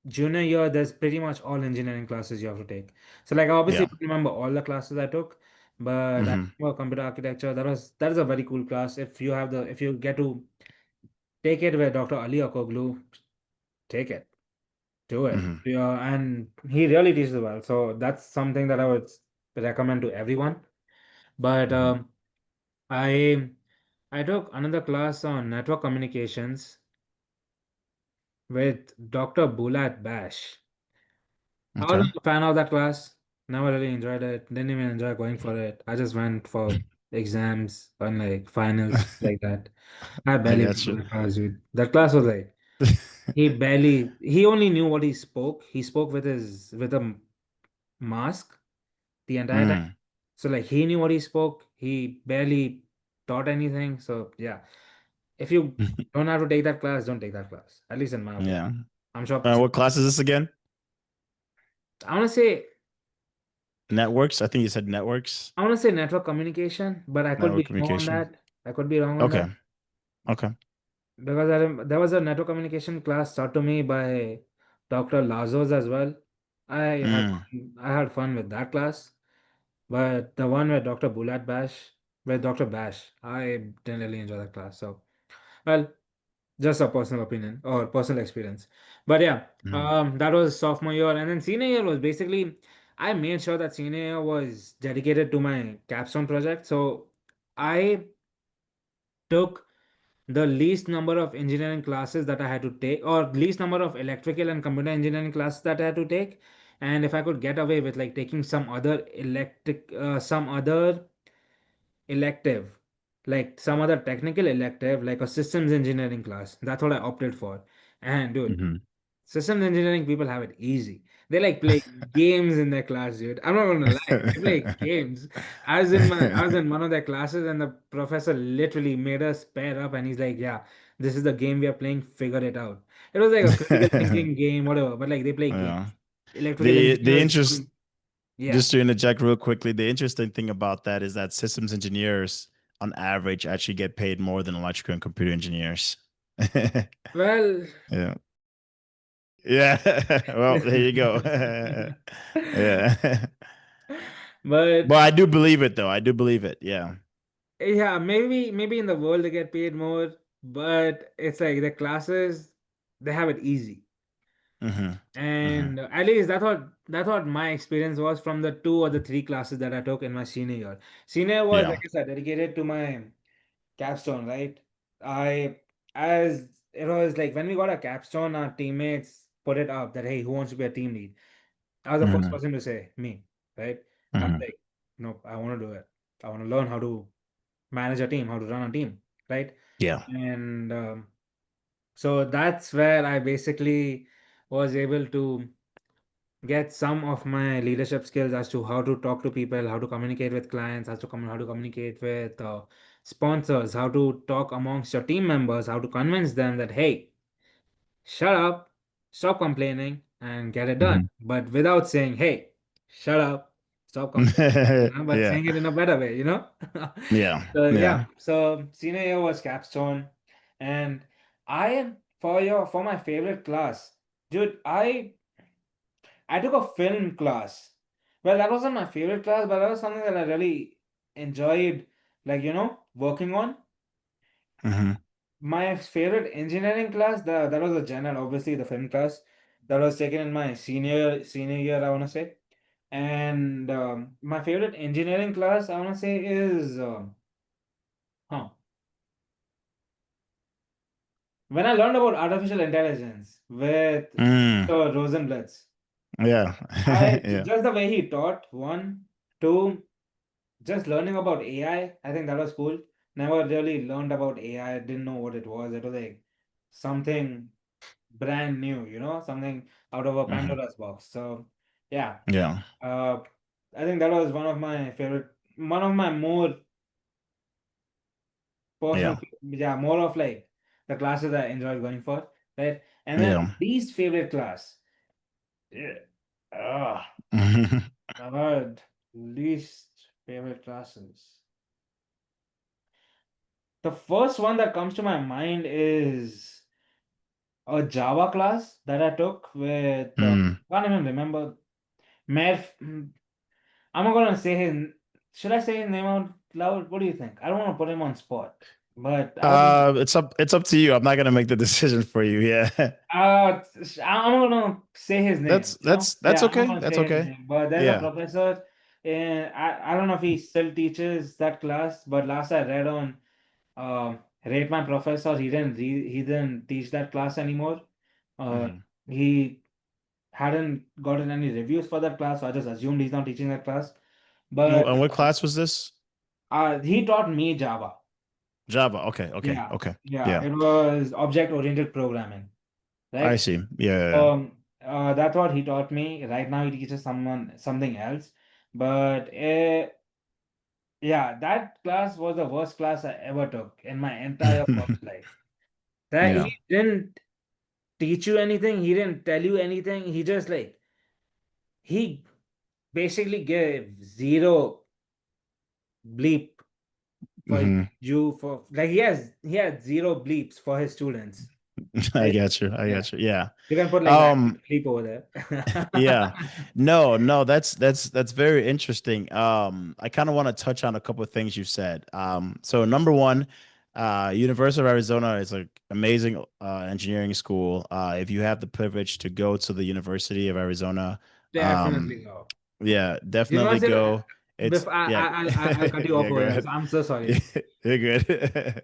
junior year, there's pretty much all engineering classes you have to take. So like I obviously Yeah. don't remember all the classes I took, but I Mm-hmm. remember computer architecture. That is a very cool class. If you get to take it with Dr. Ali Akoglu, take it, do it. Mm-hmm. Yeah, and he really teaches well. So that's something that I would recommend to everyone. But Mm-hmm. I I took another class on network communications with Dr. Bulat Bash. I Okay. wasn't a fan of that class. Never really enjoyed it. Didn't even enjoy going for it. I just went for exams and like finals like that. I I barely went got for you. that class, dude. That class was like he only knew what he spoke. He spoke with a mask the entire time. Mm. So like he knew what he spoke. He barely taught anything. So yeah, if you don't have to take that class, don't take that class. At least in my opinion. Yeah. I'm sure. What class is this again? I want to say Networks. I think you said networks. I want to say network communication, but I could Network be wrong on communication. that. I could be wrong on that Okay. Okay. because there was a network communication class taught to me by Dr. Lazos as well. Mm. I had fun with that class, but the one with Dr. Bulat Bash, with Dr. Bash, I didn't really enjoy that class. So, well, just a personal opinion or personal experience. But yeah, Mm. that was sophomore year, and then senior year was basically I made sure that senior year was dedicated to my capstone project. So I took the least number of engineering classes that I had to take, or least number of electrical and computer engineering classes that I had to take. And if I could get away with like taking some other elective, like some other technical elective, like a systems engineering class, that's what I opted for. And dude, Hmm. systems engineering people have it easy. They like play games in their class, dude. I'm not gonna lie. They play games. I was in one of their classes and the professor literally made us pair up and he's like, yeah, this is the game we are playing, figure it out. It was like a critical thinking game, whatever, but like they play games. Yeah. Electrical The engineers interest, don't, yeah. just to interject real quickly, the interesting thing about that is that systems engineers, on average, actually get paid more than electrical and computer engineers. Well, Yeah. Yeah. Well, there you go. Yeah. but But I do believe it, though. I do believe it. Yeah. yeah, maybe in the world they get paid more, but it's like the classes they have it easy. Hmm. Hmm. And at least that's what my experience was from the two or the three classes that I took in my senior year. Senior was, like Yeah. I said, dedicated to my capstone, right? I as it was like when we got a capstone, our teammates put it up that hey, who wants to be a team lead? I was the first Hmm. person to say me, right? I'm Hmm. like, nope, I want to do it. I want to learn how to manage a team, how to run a team, right? Yeah. And so that's where I basically was able to get some of my leadership skills as to how to talk to people, how to communicate with clients, how to communicate with sponsors, how to talk amongst your team members, how to convince them that hey, shut up, stop complaining, and get it done. Hmm. But without saying hey, shut up, stop complaining, but Yeah. saying it in a better way. Yeah. So Yeah. yeah, so senior year was capstone, and I am for my favorite class, dude. I took a film class. Well, that wasn't my favorite class, but that was something that I really enjoyed, like, working on. Hmm. My favorite engineering class, that was the general, obviously the film class that was taken in my senior year, I want to say. And my favorite engineering class, I want to say, is huh, when I learned about artificial intelligence with Mm. Mr. Rosenblatt. Yeah. Yeah. Just the way he taught, one, two. Just learning about AI, I think that was cool. Never really learned about AI, didn't know what it was. It was like something brand new, something out of a Hmm. Pandora's box. So, yeah, Yeah. uh, I think that was one of my more personal, Yeah. yeah, more of like the classes I enjoyed going for, right? And then Yeah. least favorite class. Yeah. Mhm. My word, least favorite classes. The first one that comes to my mind is a Java class that I took with, Mm. I can't even remember, Merv. I'm not gonna say should I say his name out loud? What do you think? I don't want to put him on spot, but I don't, It's up to you. I'm not gonna make the decision for you. Yeah. I'm not gonna say his name, That's Yeah, I'm not okay. gonna That's say his okay. name, but there's a Yeah. professor, I don't know if he still teaches that class, but last I read on Rate My Professor, he didn't teach that class anymore. Uh, Hmm. he hadn't gotten any reviews for that class, so I just assumed he's not teaching that class. But And what class was this? he taught me Java. Java. Okay. Okay. Yeah, Okay. yeah, Yeah. it was object-oriented programming, I right? see. Yeah. That's what he taught me. Right now, he teaches someone something else. But yeah, that class was the worst class I ever took in my entire Yeah. college life. That Yeah. he didn't teach you anything, he didn't tell you anything. He just like he basically gave zero bleep for Hmm. you for like he had zero bleeps for his students. I Right? got you. I Yeah. got you. Yeah. You can put like random Um, bleep over there. yeah. No, no, that's very interesting. I kind of want to touch on a couple of things you said. So number one, University of Arizona is an amazing engineering school. If you have the privilege to go to the University of Arizona, Definitely go. yeah, definitely University, go. It's before yeah, I'll cut you off yeah, over go there. So ahead. I'm so sorry. You're good.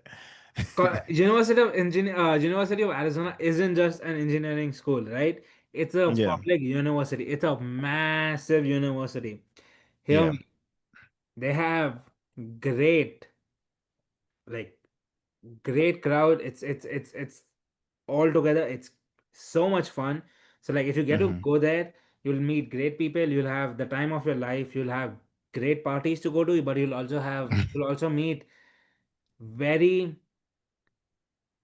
University of Arizona isn't just an engineering school, right? It's a Yeah, public university. It's a massive university. Hear yeah, me. They have great, like great crowd. It's all together. It's so much fun. So like if you get to hmm go there, you'll meet great people. You'll have the time of your life. You'll have great parties to go to, but you'll also meet very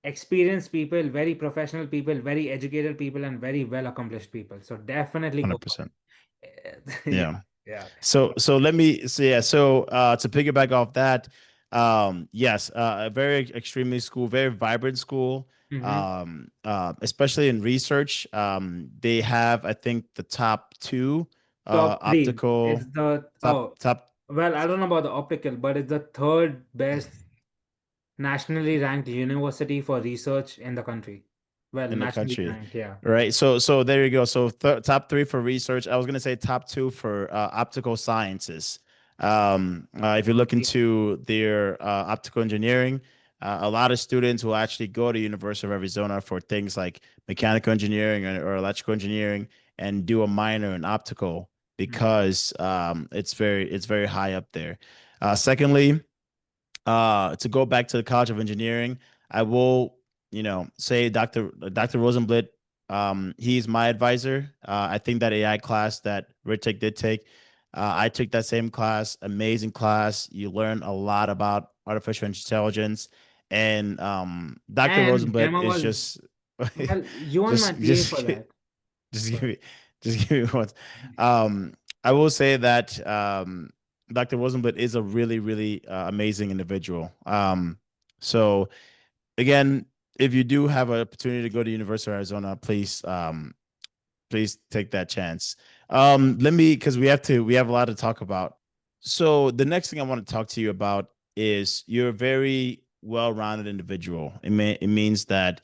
experienced people, very professional people, very educated people, and very well accomplished people. So definitely go for 100%. it. Yeah, Yeah. yeah. So let me say, yeah. So to piggyback off that, yes, a very extremely school, very vibrant school. Mm-hmm. Especially in research, they have, I think, the top two Top three. It's optical the top oh top well, I don't know about the optical, but it's the third best nationally ranked university for research in the country. Well, in the nationally country, ranked, yeah. right? So there you go. So top three for research. I was gonna say top two for optical sciences. If you look Okay. into their optical engineering, a lot of students will actually go to University of Arizona for things like mechanical engineering or electrical engineering and do a minor in optical Mhm. because it's very high up there. Secondly, to go back to the College of Engineering, I will, say Dr. Rosenblit, he's my advisor. I think that AI class that Ritik did take, I took that same class, amazing class. You learn a lot about artificial intelligence, and Dr. And Rosenblit Gemma is was just, well, you want my just, TA for that. just give But me, just give me one. Um, I will say that Dr. Rosenblit is a really, really amazing individual. So again, if you do have an opportunity to go to University of Arizona, please take that chance. Let me because we have a lot to talk about. So the next thing I want to talk to you about is you're a very well-rounded individual. It means that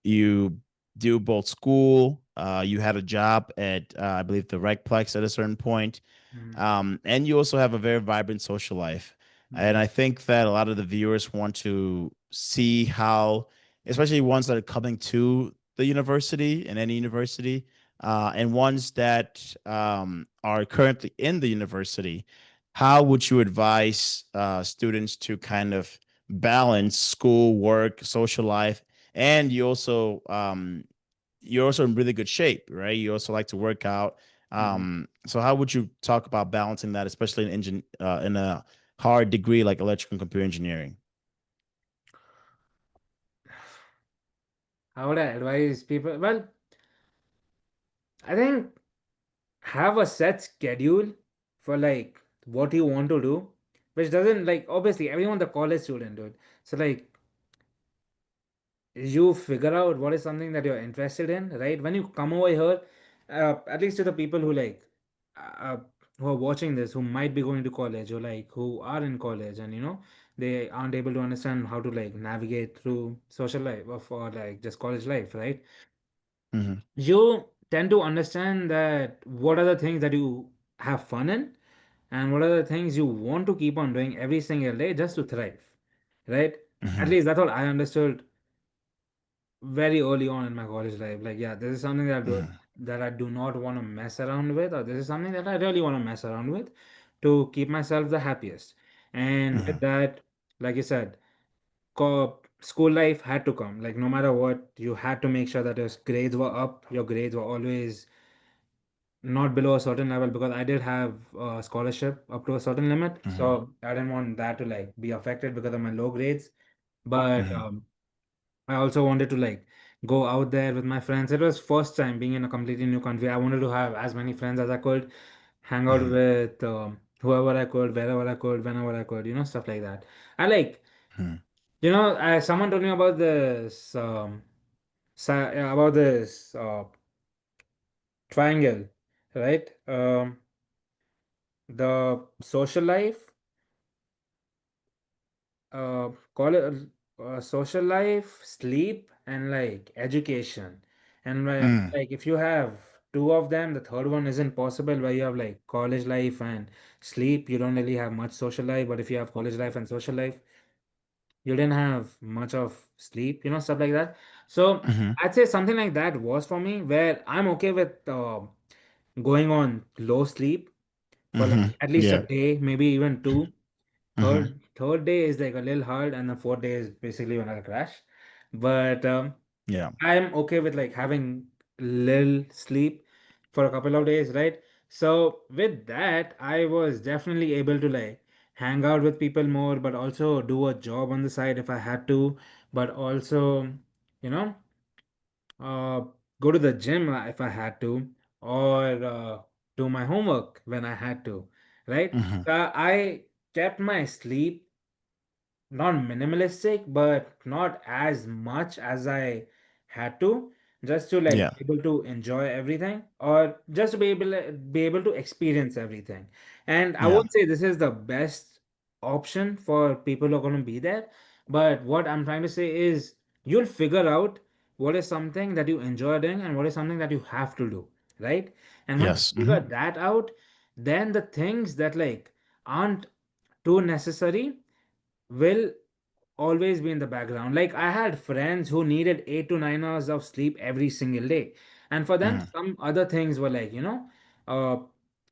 you do both school, you had a job at I believe the Recplex at a certain point, Mhm. and you also have a very vibrant social life. And Mhm. I think that a lot of the viewers want to see how, especially ones that are coming to the university and any university, and ones that are currently in the university, how would you advise students to kind of balance school, work, social life, and you're also in really good shape, right? You also like to work out. Mhm. So how would you talk about balancing that, especially in a hard degree like electrical and computer engineering? How would I advise people? Well, I think have a set schedule for like what you want to do, which doesn't like obviously everyone's a college student, dude. So like you figure out what is something that you're interested in, right? When you come over here, at least to the people who like uh, who are watching this, who might be going to college or like who are in college, and they aren't able to understand how to like navigate through social life or like just college life, right? Hmm You tend to understand that what are the things that you have fun in and what are the things you want to keep on doing every single day just to thrive, right? At hmm least that's what I understood very early on in my college life. Like, yeah, this is something hmm that I do not want to mess around with, or this is something that I really want to mess around with to keep myself the happiest. And with hmm that, like you said, school life had to come. Like, no matter what, you had to make sure that your grades were up. Your grades were always not below a certain level because I did have a scholarship up to a certain limit, hmm so I didn't want that to like be affected because of my low grades. But hmm I also wanted to like go out there with my friends. It was first time being in a completely new country. I wanted to have as many friends as I could, hang out hmm with whoever I could, wherever I could, whenever I could, stuff like that. I like, hmm someone told me about this, about this triangle, right? The social life, social life, sleep, and like education. And hmm like if you have two of them, the third one isn't possible where you have like college life and sleep, you don't really have much social life. But if you have college life and social life, you didn't have much of sleep, stuff like that. So Mm-hmm. I'd say something like that was for me, where I'm okay with going on low sleep for Mm-hmm. like at least a Yeah. day, maybe even two. Mm-hmm. Third day is like a little hard, and the fourth day is basically when I crash. But Yeah. I'm okay with like having little sleep for a couple of days, right? So with that, I was definitely able to like hang out with people more, but also do a job on the side if I had to, but also, you know, uh, go to the gym if I had to, or do my homework when I had to, right? Mm-hmm. So I kept my sleep not minimalistic, but not as much as I had to, just to like Yeah. be able to enjoy everything, or just to be able to experience everything. And I Yeah. won't say this is the best option for people who are going to be there, but what I'm trying to say is you'll figure out what is something that you enjoy doing and what is something that you have to do, right? And once Yes. you Mm-hmm. figure that out, then the things that like aren't too necessary will always be in the background. Like I had friends who needed 8 to 9 hours of sleep every single day. And for them, Mm-hmm. some other things were like, uh,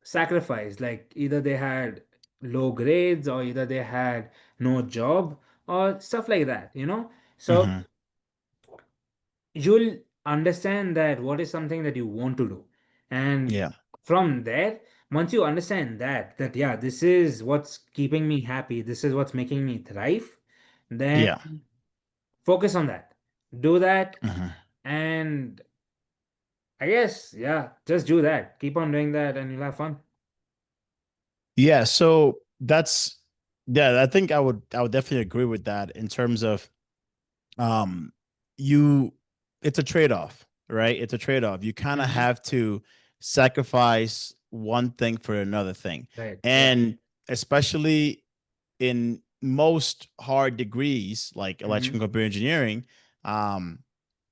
sacrifice. Like either they had low grades or either they had no job or stuff like that. So Mm-hmm. you'll understand that what is something that you want to do. And Yeah. from there, once you understand that yeah, this is what's keeping me happy, this is what's making me thrive, then Yeah. focus on that. Do that, Mm-hmm. and I guess, yeah, just do that. Keep on doing that, and you'll have fun. Yeah. So that's yeah. I think I would definitely agree with that in terms of um you it's a trade-off, right? It's a trade-off. You kind of Hmm. have to sacrifice one thing for another thing. Right. Yeah. And especially in most hard degrees like Hmm. electrical computer engineering, um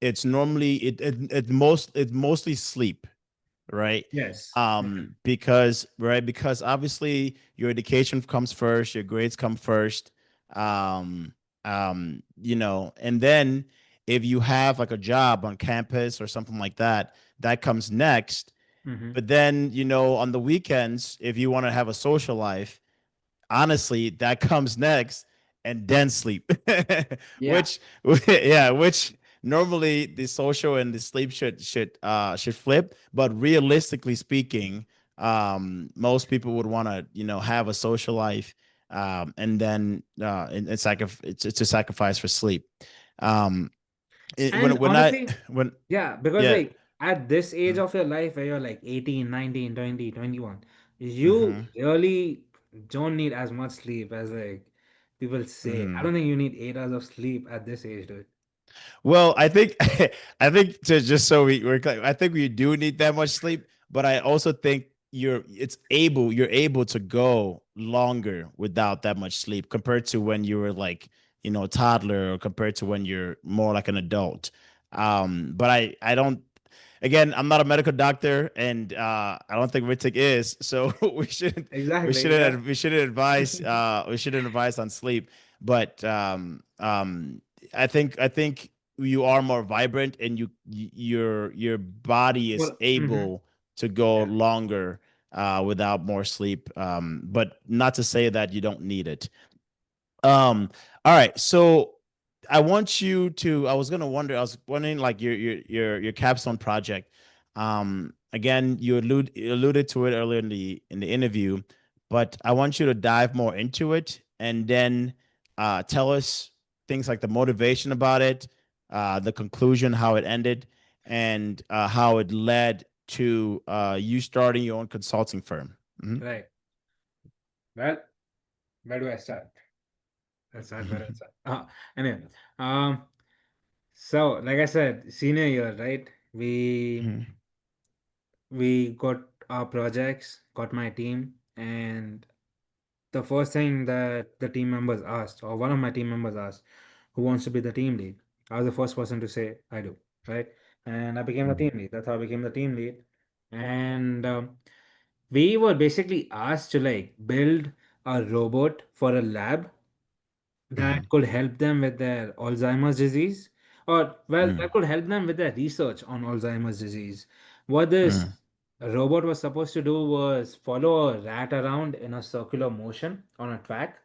it's normally it's mostly sleep, right? Yes. Mhm. Because obviously your education comes first, your grades come first. um and then if you have like a job on campus or something like that, that comes next. Mhm. But then, on the weekends, if you want to have a social life, honestly, that comes next, and then sleep. Yeah. which yeah, which normally the social and the sleep should flip, but realistically speaking, most people would want to have a social life, and then it's a sacrifice for sleep. um And when I honestly, when yeah, because yeah. like at this age of your life where you're like 18, 19, 20, 21, you Hmm. really don't need as much sleep as like people say. I Hmm. don't think you need 8 hours of sleep at this age, dude. Well, I think I think just so we're clear, I think we do need that much sleep, but I also think you're able to go longer without that much sleep compared to when you were like, a toddler, or compared to when you're more like an adult. But I don't again, I'm not a medical doctor, and I don't think Ritik is, so Exactly, yeah. we shouldn't advise on sleep. But I think you are more vibrant, and your body is Well, able to go yeah, longer without more sleep. But not to say that you don't need it. All right. So I was gonna wonder, I was wondering like your capstone project. Again, you alluded to it earlier in the interview, but I want you to dive more into it, and then tell us things like the motivation about it, the conclusion, how it ended, and how it led to you starting your own consulting firm. Mhm. right. Well, where do I start? Let's start where I start. Anyway, um, so like I said, senior year, right? We Mhm. we got our projects, got my team, and the first thing that the team members asked, or one of my team members asked, who wants to be the team lead? I was the first person to say, I do, right? And I became the Mhm. team lead. That's how I became the team lead. And we were basically asked to like build a robot for a lab, that Mhm. could help them with their Alzheimer's disease, or well, Mm. that could help them with their research on Alzheimer's disease. What this Mm. robot was supposed to do was follow a rat around in a circular motion on a track,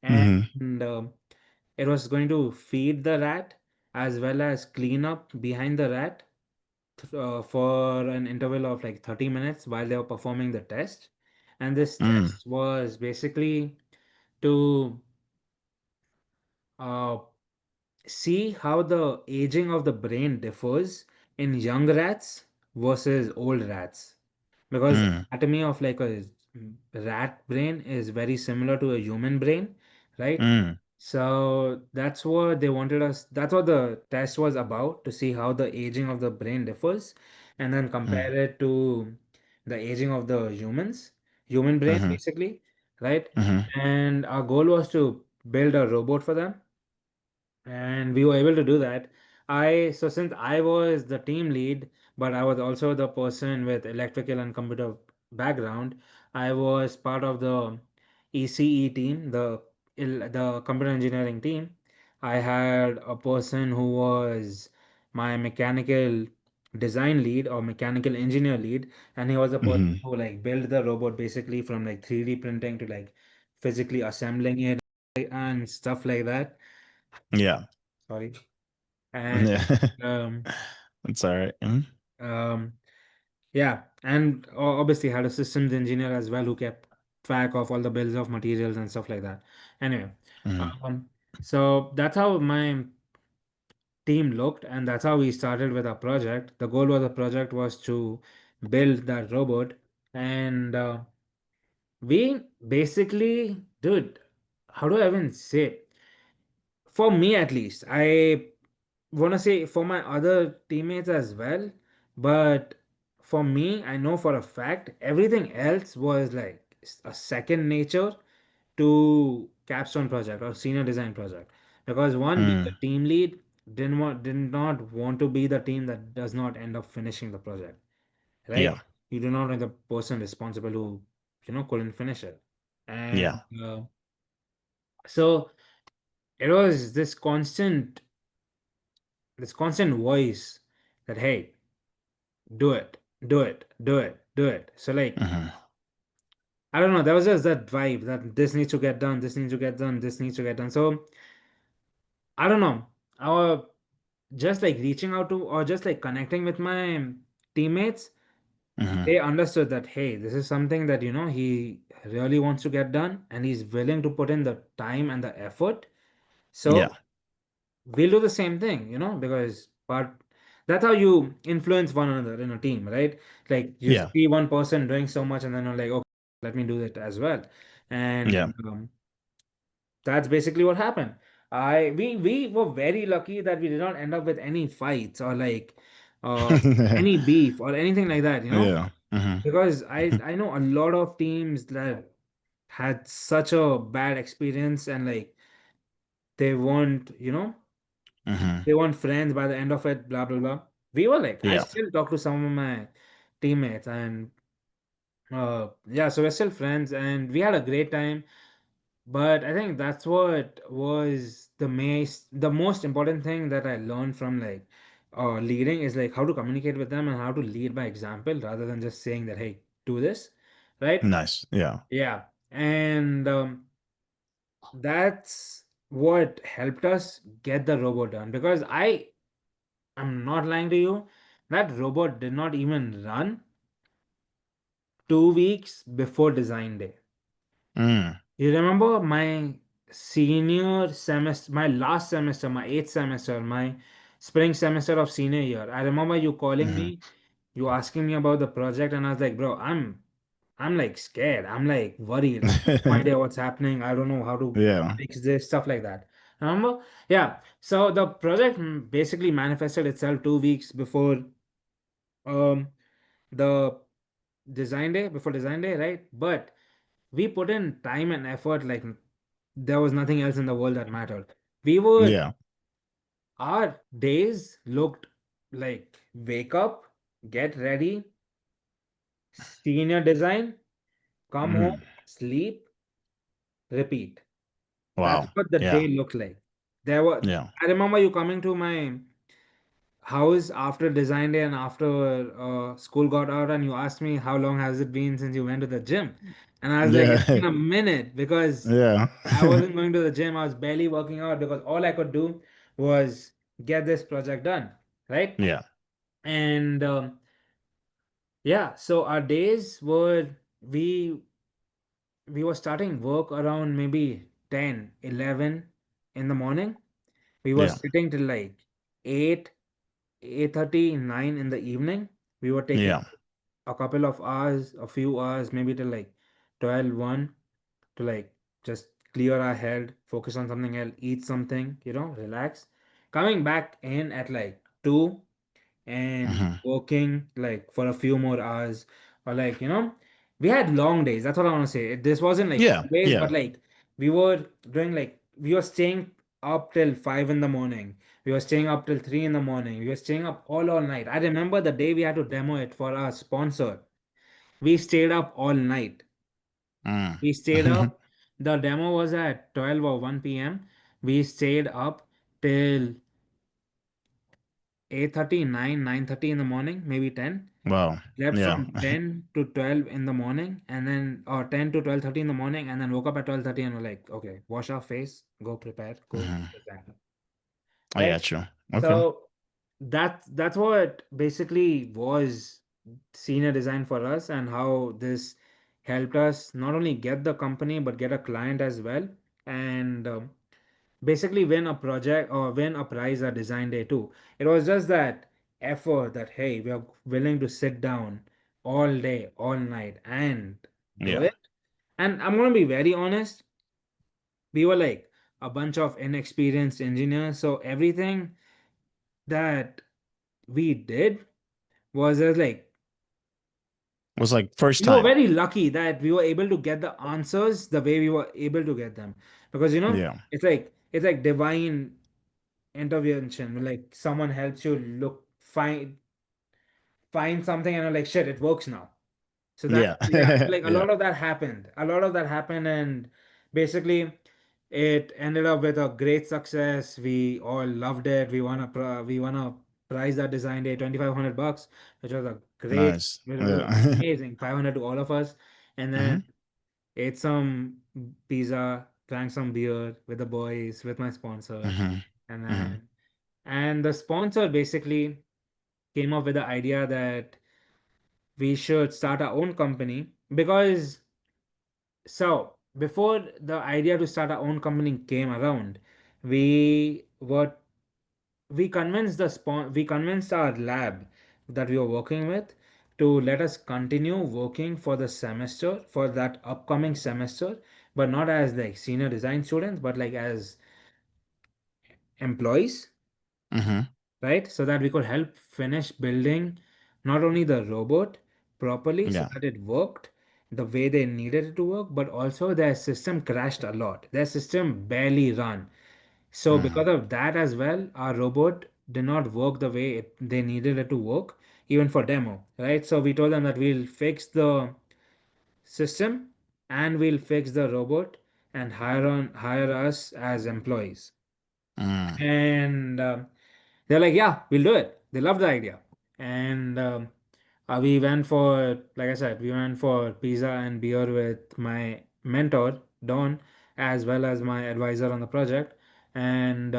Mhm. and it was going to feed the rat as well as clean up behind the rat for an interval of like 30 minutes while they were performing the test. And this Mm. test was basically to uh, see how the aging of the brain differs in young rats versus old rats, because the Mm. anatomy of like a rat brain is very similar to a human brain, right? Mm. So that's what they wanted us, that's what the test was about, to see how the aging of the brain differs and then Mm. compare it to the aging of the human brain Mhm. basically, right? Mhm. And our goal was to build a robot for them, and we were able to do that. So since I was the team lead, but I was also the person with electrical and computer background, I was part of the ECE team, the computer engineering team. I had a person who was my mechanical design lead or mechanical engineer lead, and he was the person Mhm. who like built the robot basically from like 3D printing to like physically assembling it and stuff like that. Yeah. Sorry. And Yeah. um, That's all right. Mhm. um, yeah, and obviously had a systems engineer as well who kept track of all the bills of materials and stuff like that. Anyway, Mhm. um, so that's how my team looked, and that's how we started with our project. The goal of the project was to build that robot, and we basically, dude, how do I even say? For me at least, I want to say for my other teammates as well, but for me, I know for a fact everything else was like a second nature to capstone project or senior design project, because one, being the Mm. team lead, did not want to be the team that does not end up finishing the project, right? Yeah. You do not want the person responsible who couldn't finish it. And Yeah. so it was this constant voice that, hey, do it, do it, do it, do it. So like, Mhm. I don't know, there was just that vibe that this needs to get done, this needs to get done, this needs to get done. So I don't know, our just like reaching out to or just like connecting with my teammates, Mhm. they understood that, hey, this is something that he really wants to get done and he's willing to put in the time and the effort. Yeah. So we'll do the same thing, because but that's how you influence one another in a team, right? Like you Yeah. see one person doing so much and then you're like, okay, let me do it as well. And Yeah. that's basically what happened. We were very lucky that we did not end up with any fights or like uh any beef or anything like that, Yeah. Mhm. because I know a lot of teams that had such a bad experience, and like they weren't, Mhm. they weren't friends by the end of it, blah blah blah. We were like, I Yeah. still talk to some of my teammates, and yeah, so we're still friends and we had a great time. But I think that's what was the most important thing that I learned from like leading, is like how to communicate with them and how to lead by example rather than just saying that, hey, do this, right? Nice. Yeah. Yeah. And that's what helped us get the robot done, because I'm not lying to you. That robot did not even run 2 weeks before design day. Mm. You remember my senior semester, my last semester, my eighth semester, my spring semester of senior year. I remember you calling Mhm. me, you asking me about the project, and I was like, bro, I'm like scared. I'm like worried. I have no idea what's happening. I don't know how to Yeah. fix this, stuff like that. Remember? Yeah. So the project basically manifested itself 2 weeks um the before design day, right? But we put in time and effort like there was nothing else in the world that mattered. We would Yeah. Our days looked like wake up, get ready, senior design, come home, Mm. sleep, repeat. That's Wow. what the Yeah. day looked like. There were, Yeah. I remember you coming to my house after design day and after school got out, and you asked me how long has it been since you went to the gym, and I was like, it's Yeah. been a minute because Yeah. I wasn't going to the gym. I was barely working out because all I could do was get this project done, right? Yeah. And yeah, so our days were, we we were starting work around maybe 10, 11 in the morning. We were Yeah. sitting till like 8, 8:30, 9 in the evening. We were taking Yeah. a couple of hours, a few hours, maybe till like 12, 1 to like just clear our head, focus on something else, eat something, relax. Coming back in at like 2 and Hmm. working like for a few more hours, or like we had long days. That's what I want to say. This wasn't like Yeah. always, but Yeah. like we were doing, like we were staying up till 5 in the morning, we were staying up till 3 in the morning, we were staying up all night. I remember the day we had to demo it for our sponsor, we stayed up all night. Mm. We stayed up, the demo was at 12 or 1 p.m. We stayed up till 8:30, 9:30 in the morning, maybe 10. Wow. Slept Yeah. from 10 to 12 in the morning, and then, or 10 to 12:30 in the morning, and then woke up at 12:30 and were like, okay, wash our face, go prepare, go Hmm. present. I Right? got you. Okay. So that's what basically was senior design for us, and how this helped us not only get the company but get a client as well, and basically win a project or win a prize at design day too. It was just that effort that, hey, we are willing to sit down all day, all night and do Yeah. it. And I'm gonna be very honest, we were like a bunch of inexperienced engineers, so everything that we did was just like, It was like first we were time. very lucky that we were able to get the answers the way we were able to get them, because Yeah. it's like divine intervention. Like someone helps you look, find something, and you're like, shit, it works now. So that, Yeah. yeah, so like a Yeah. lot of that happened. A lot of that happened, and basically it ended up with a great success. We all loved it. We won a prize that design day, $2,500, which was a great, Nice. it was Yeah. amazing. 500 to all of us. And then Hmm. ate some pizza, drank some beer with the boys, with my sponsor. Hmm. And Hmm. then, and the sponsor basically came up with the idea that we should start our own company, because, so before the idea to start our own company came around, we were we convinced our lab that we were working with to let us continue working for the semester, for that upcoming semester, but not as like senior design students, but like as employees, Hmm. right? So that we could help finish building not only the robot properly so Yeah. that it worked the way they needed it to work, but also their system crashed a lot. Their system barely ran. So Hmm. because of that as well, our robot did not work the way they needed it to work, even for demo, right? So we told them that we'll fix the system and we'll fix the robot and hire us as employees. Mm. And they're like, yeah, we'll do it. They love the idea. And we went for, like I said, we went for pizza and beer with my mentor, Don, as well as my advisor on the project, and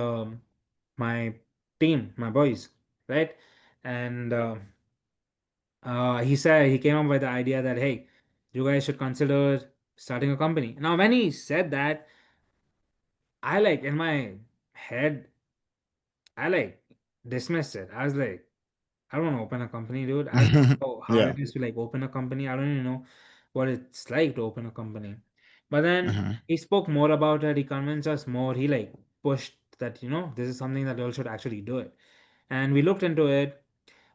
my team, my boys, right? And he said, he came up with the idea that, hey, you guys should consider starting a company. Now, when he said that, I like in my head, I like dismissed it. I was like, I don't want to open a company, dude. I don't know how Yeah. it is to like open a company. I don't even know what it's like to open a company. But then Hmm. he spoke more about it. He convinced us more. He like pushed that, this is something that you all should actually do it. And we looked into it.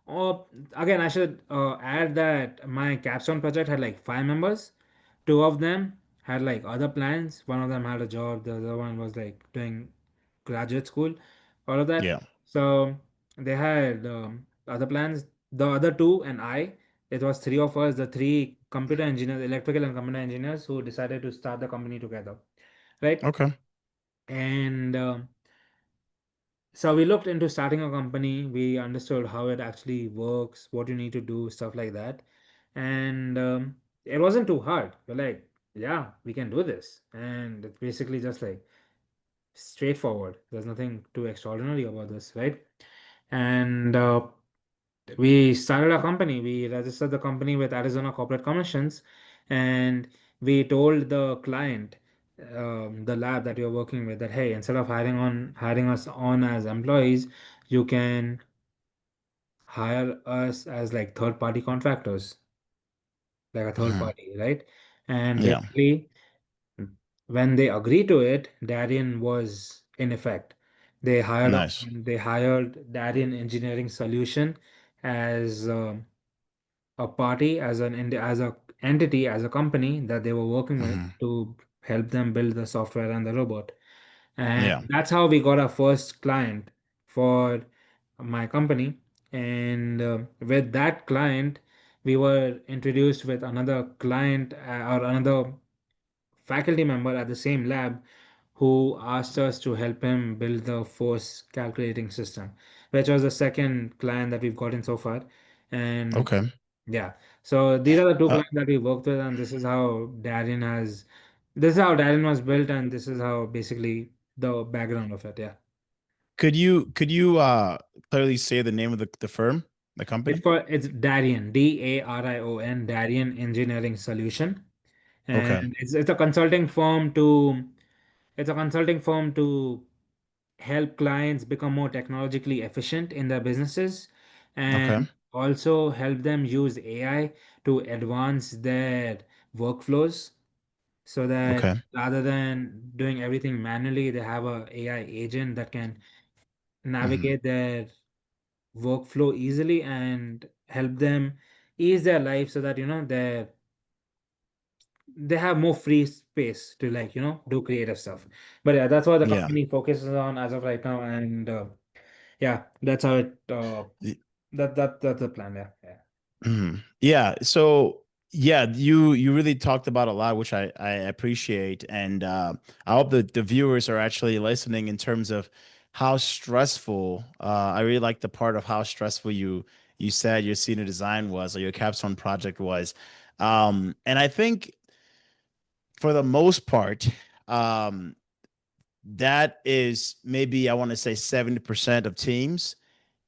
Oh, again, I should add that my capstone project had like 5 members. Two of them had like other plans. One of them had a job. The other one was like doing graduate school, all of that. Yeah. So they had other plans. The other two and I, it was three of us, the three computer engineers, electrical and computer engineers, who decided to start the company together, right? Okay. And so we looked into starting a company. We understood how it actually works, what you need to do, stuff like that. And it wasn't too hard. We're like, yeah, we can do this. And it's basically just like straightforward. There's nothing too extraordinary about this, right? And we started a company. We registered the company with Arizona Corporate Commissions, and we told the client, the lab that you're working with, that hey, instead of hiring us on as employees, you can hire us as like third party contractors, like a third Hmm. party, right? And Yeah. basically, when they agreed to it, Darion was in effect. Nice. They hired Darion Engineering Solution as a party, as a entity, as a company that they were working with Hmm. to help them build the software and the robot. Yeah. And that's how we got our first client for my company. And with that client, we were introduced with another client or another faculty member at the same lab who asked us to help him build the force calculating system, which was the second client that we've gotten so far. And Okay. yeah, so these are the two Uh, clients that we worked with, and this is how Darion was built, and this is how basically the background of it. Yeah, could you clearly say the name of the firm, the company? it's Darion, Darion, Darion Engineering Solution, Okay. and it's a consulting firm to it's a consulting firm to help clients become more technologically efficient in their businesses Okay. and also help them use AI to advance their workflows so that Okay. rather than doing everything manually, they have a AI agent that can Hmm. navigate their workflow easily and help them ease their life so that they have more free space to like do creative stuff. But yeah, that's what the Yeah. company focuses on as of right now. And yeah, that's how it that's the plan. Yeah, yeah. Mhm. Yeah. So yeah, you really talked about a lot, which I appreciate, and I hope that the viewers are actually listening in terms of how stressful. I really like the part of how stressful you said your senior design was or your capstone project was, and I think for the most part, um, that is maybe I want to say 70% of teams,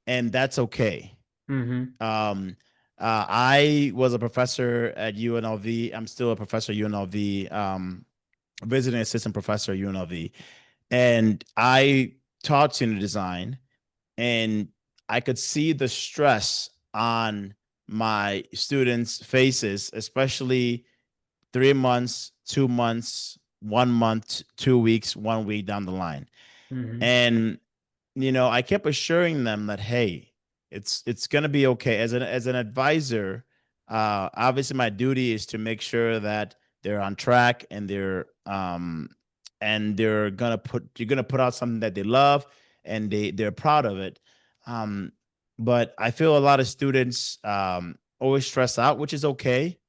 and that's okay. Mm-hmm. Um, I was a professor at UNLV. I'm still a professor at UNLV, visiting assistant professor at UNLV. And I taught senior design, and I could see the stress on my students' faces, especially 3 months, 2 months, 1 month, 2 weeks, 1 week down the line. Mm-hmm. And I kept assuring them that hey, it's gonna be okay. As an advisor, obviously my duty is to make sure that they're on track and you're gonna put out something that they love and they're proud of it. Um, but I feel a lot of students always stress out, which is okay.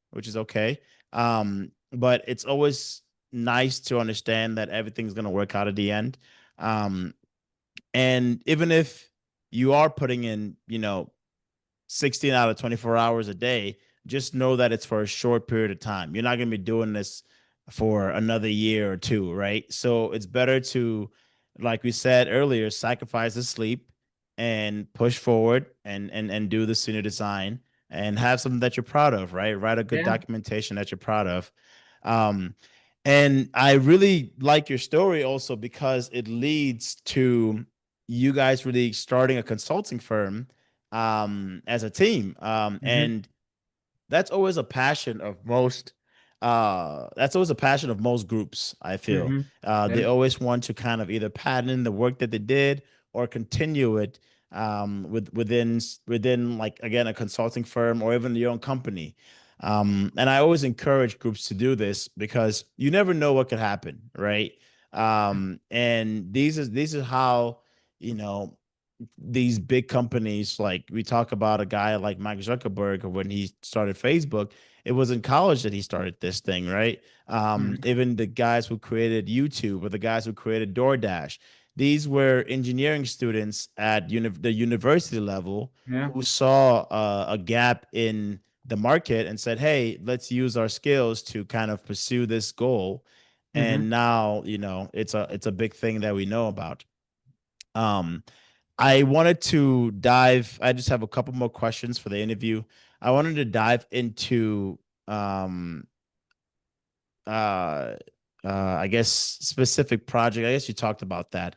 But it's always nice to understand that everything's gonna work out at the end. Um, and even if you are putting in, 16 out of 24 hours a day, just know that it's for a short period of time. You're not going to be doing this for another year or two, right? So it's better to, like we said earlier, sacrifice the sleep and push forward and do the senior design and have something that you're proud of, right? Write a good Yeah. documentation that you're proud of. Um, and I really like your story also because it leads to you guys really starting a consulting firm as a team. Mm-hmm. And that's always a passion of most groups, I feel. Mm-hmm. They Yeah. always want to kind of either patent the work that they did or continue it within like again a consulting firm or even your own company. And I always encourage groups to do this because you never know what could happen, right? And these is how you know these big companies, like we talk about a guy like Mike Zuckerberg, or when he started Facebook, it was in college that he started this thing, right? Mhm. Even the guys who created YouTube, or the guys who created DoorDash, these were engineering students at the university level Yeah. who saw a gap in the market and said, "Hey, let's use our skills to kind of pursue this goal." Mm-hmm. And now, it's a big thing that we know about. Um, I wanted to dive. I just have a couple more questions for the interview. I wanted to dive into um uh I guess specific project. I guess you talked about that.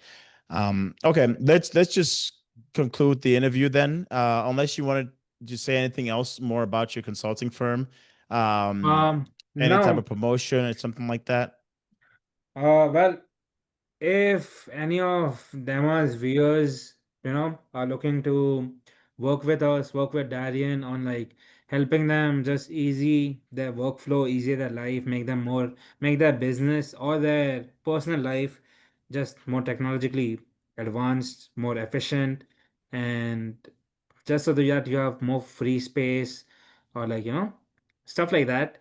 Okay, let's just conclude the interview then. Unless you wanted to say anything else more about your consulting firm, um, any type No. of promotion or something like that. Well, if any of them as viewers, are looking to work with us, work with Darian on like helping them just easy their workflow, easy their life, make their business or their personal life just more technologically advanced, more efficient, and just so that you have more free space or like, stuff like that,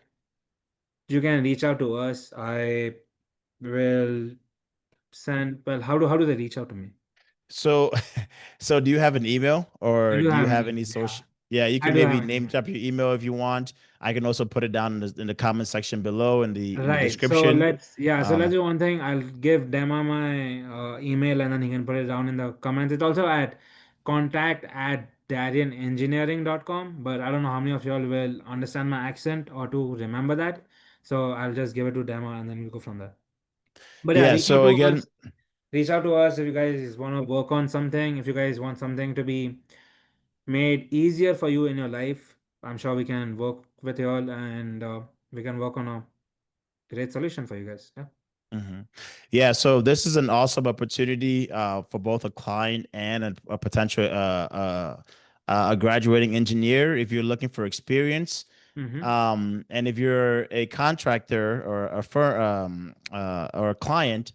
you can reach out to us. I will send, well, how do they reach out to me? So, so do you have an email, I or do do you have an have email. any Yeah, social? Yeah, you I can do maybe have an name email. drop your email if you want. I can also put it down in the comment section below in the Right. So description. let's Um, do one thing. I'll give Dema my email and then he can put it down in the comments. It's also at contact@darionengineering.com, but I don't know how many of y'all will understand my accent or to remember that. So I'll just give it to Dema and then we'll go from there. But yeah, yeah. So again, reach out to us if you guys want to work on something, if you guys want something to be made easier for you in your life. I'm sure we can work with you all and we can work on a great solution for you guys. Yeah. mhm. Yeah. So this is an awesome opportunity for both a client and a potential a graduating engineer. If you're looking for experience, Mm-hmm. and if you're a contractor or a firm or a client.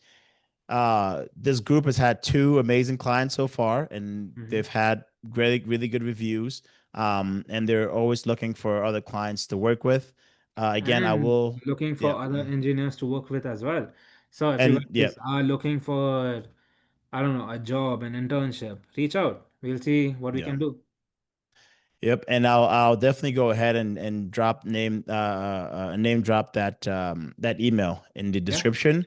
This group has had two amazing clients so far, and Mm-hmm. they've had really, really good reviews. And they're always looking for other clients to work with. Again, I And will, looking yeah, for other engineers to work with as well. So if you and yeah, guys are looking for, I don't know, a job, an internship, reach out. We'll see what we yeah, can do. yep. And I'll definitely go ahead and name drop that email in the Yeah. description.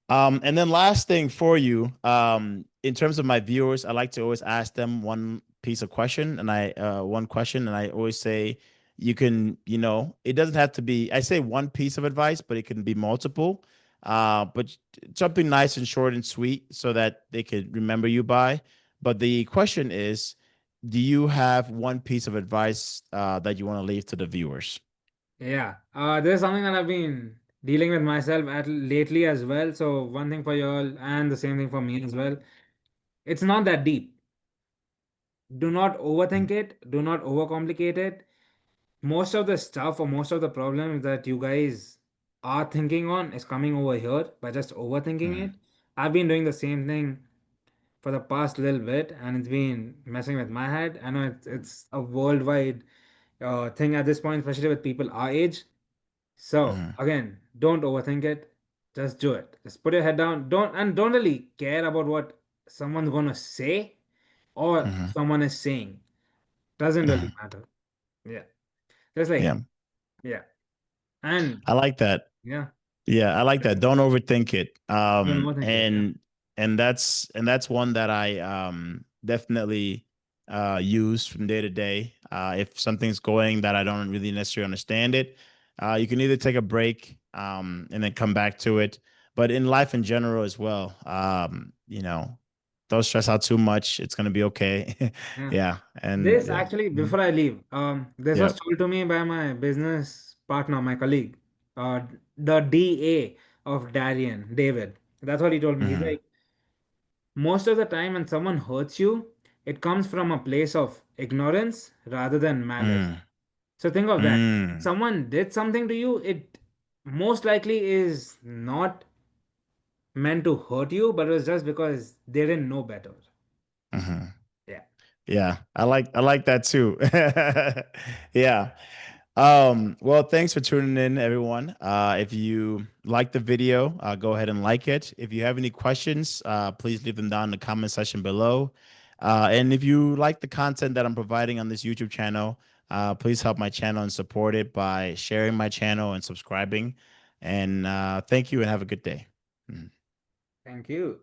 And then last thing for you, in terms of my viewers, I like to always ask them one question, and I always say you can, it doesn't have to be, I say one piece of advice, but it can be multiple. But something nice and short and sweet so that they could remember you by. But the question is, do you have one piece of advice that you want to leave to the viewers? Yeah. There's something that I've been dealing with myself at lately as well. So one thing for you all and the same thing for me as well. It's not that deep. Do not overthink it. Do not overcomplicate it. Most of the stuff or most of the problems that you guys are thinking on is coming over here by just overthinking Mhm, it. I've been doing the same thing for the past little bit and it's been messing with my head. I know it's a worldwide thing at this point, especially with people our age. So mhm, again, don't overthink it. Just do it. Just put your head down. Don't really care about what someone's gonna say or mhm, someone is saying. Doesn't really mhm. matter. Yeah. Just Yeah, like, yeah. And I like that. yeah, Yeah, I like that. Don't overthink it. don't overthink it. Yeah. And that's one that I definitely use from day to day. If something's going that I don't really necessarily understand it, you can either take a break and then come back to it. But in life in general as well, don't stress out too much. It's gonna be okay. Yeah. Yeah, and This yeah. actually, Mhm. before I leave, this was Yeah. told to me by my business partner, my colleague, the DA of Darion, David. That's what he told me. He's Hmm. like, most of the time when someone hurts you, it comes from a place of ignorance rather than malice. Mm. So think of that. Mm. Someone did something to you, it most likely is not meant to hurt you, but it was just because they didn't know better. Hmm. Yeah, I like that too. Yeah. Well, thanks for tuning in, everyone. If you like the video, go ahead and like it. If you have any questions, please leave them down in the comment section below. And if you like the content that I'm providing on this YouTube channel, please help my channel and support it by sharing my channel and subscribing. And thank you and have a good day. Mm. Thank you.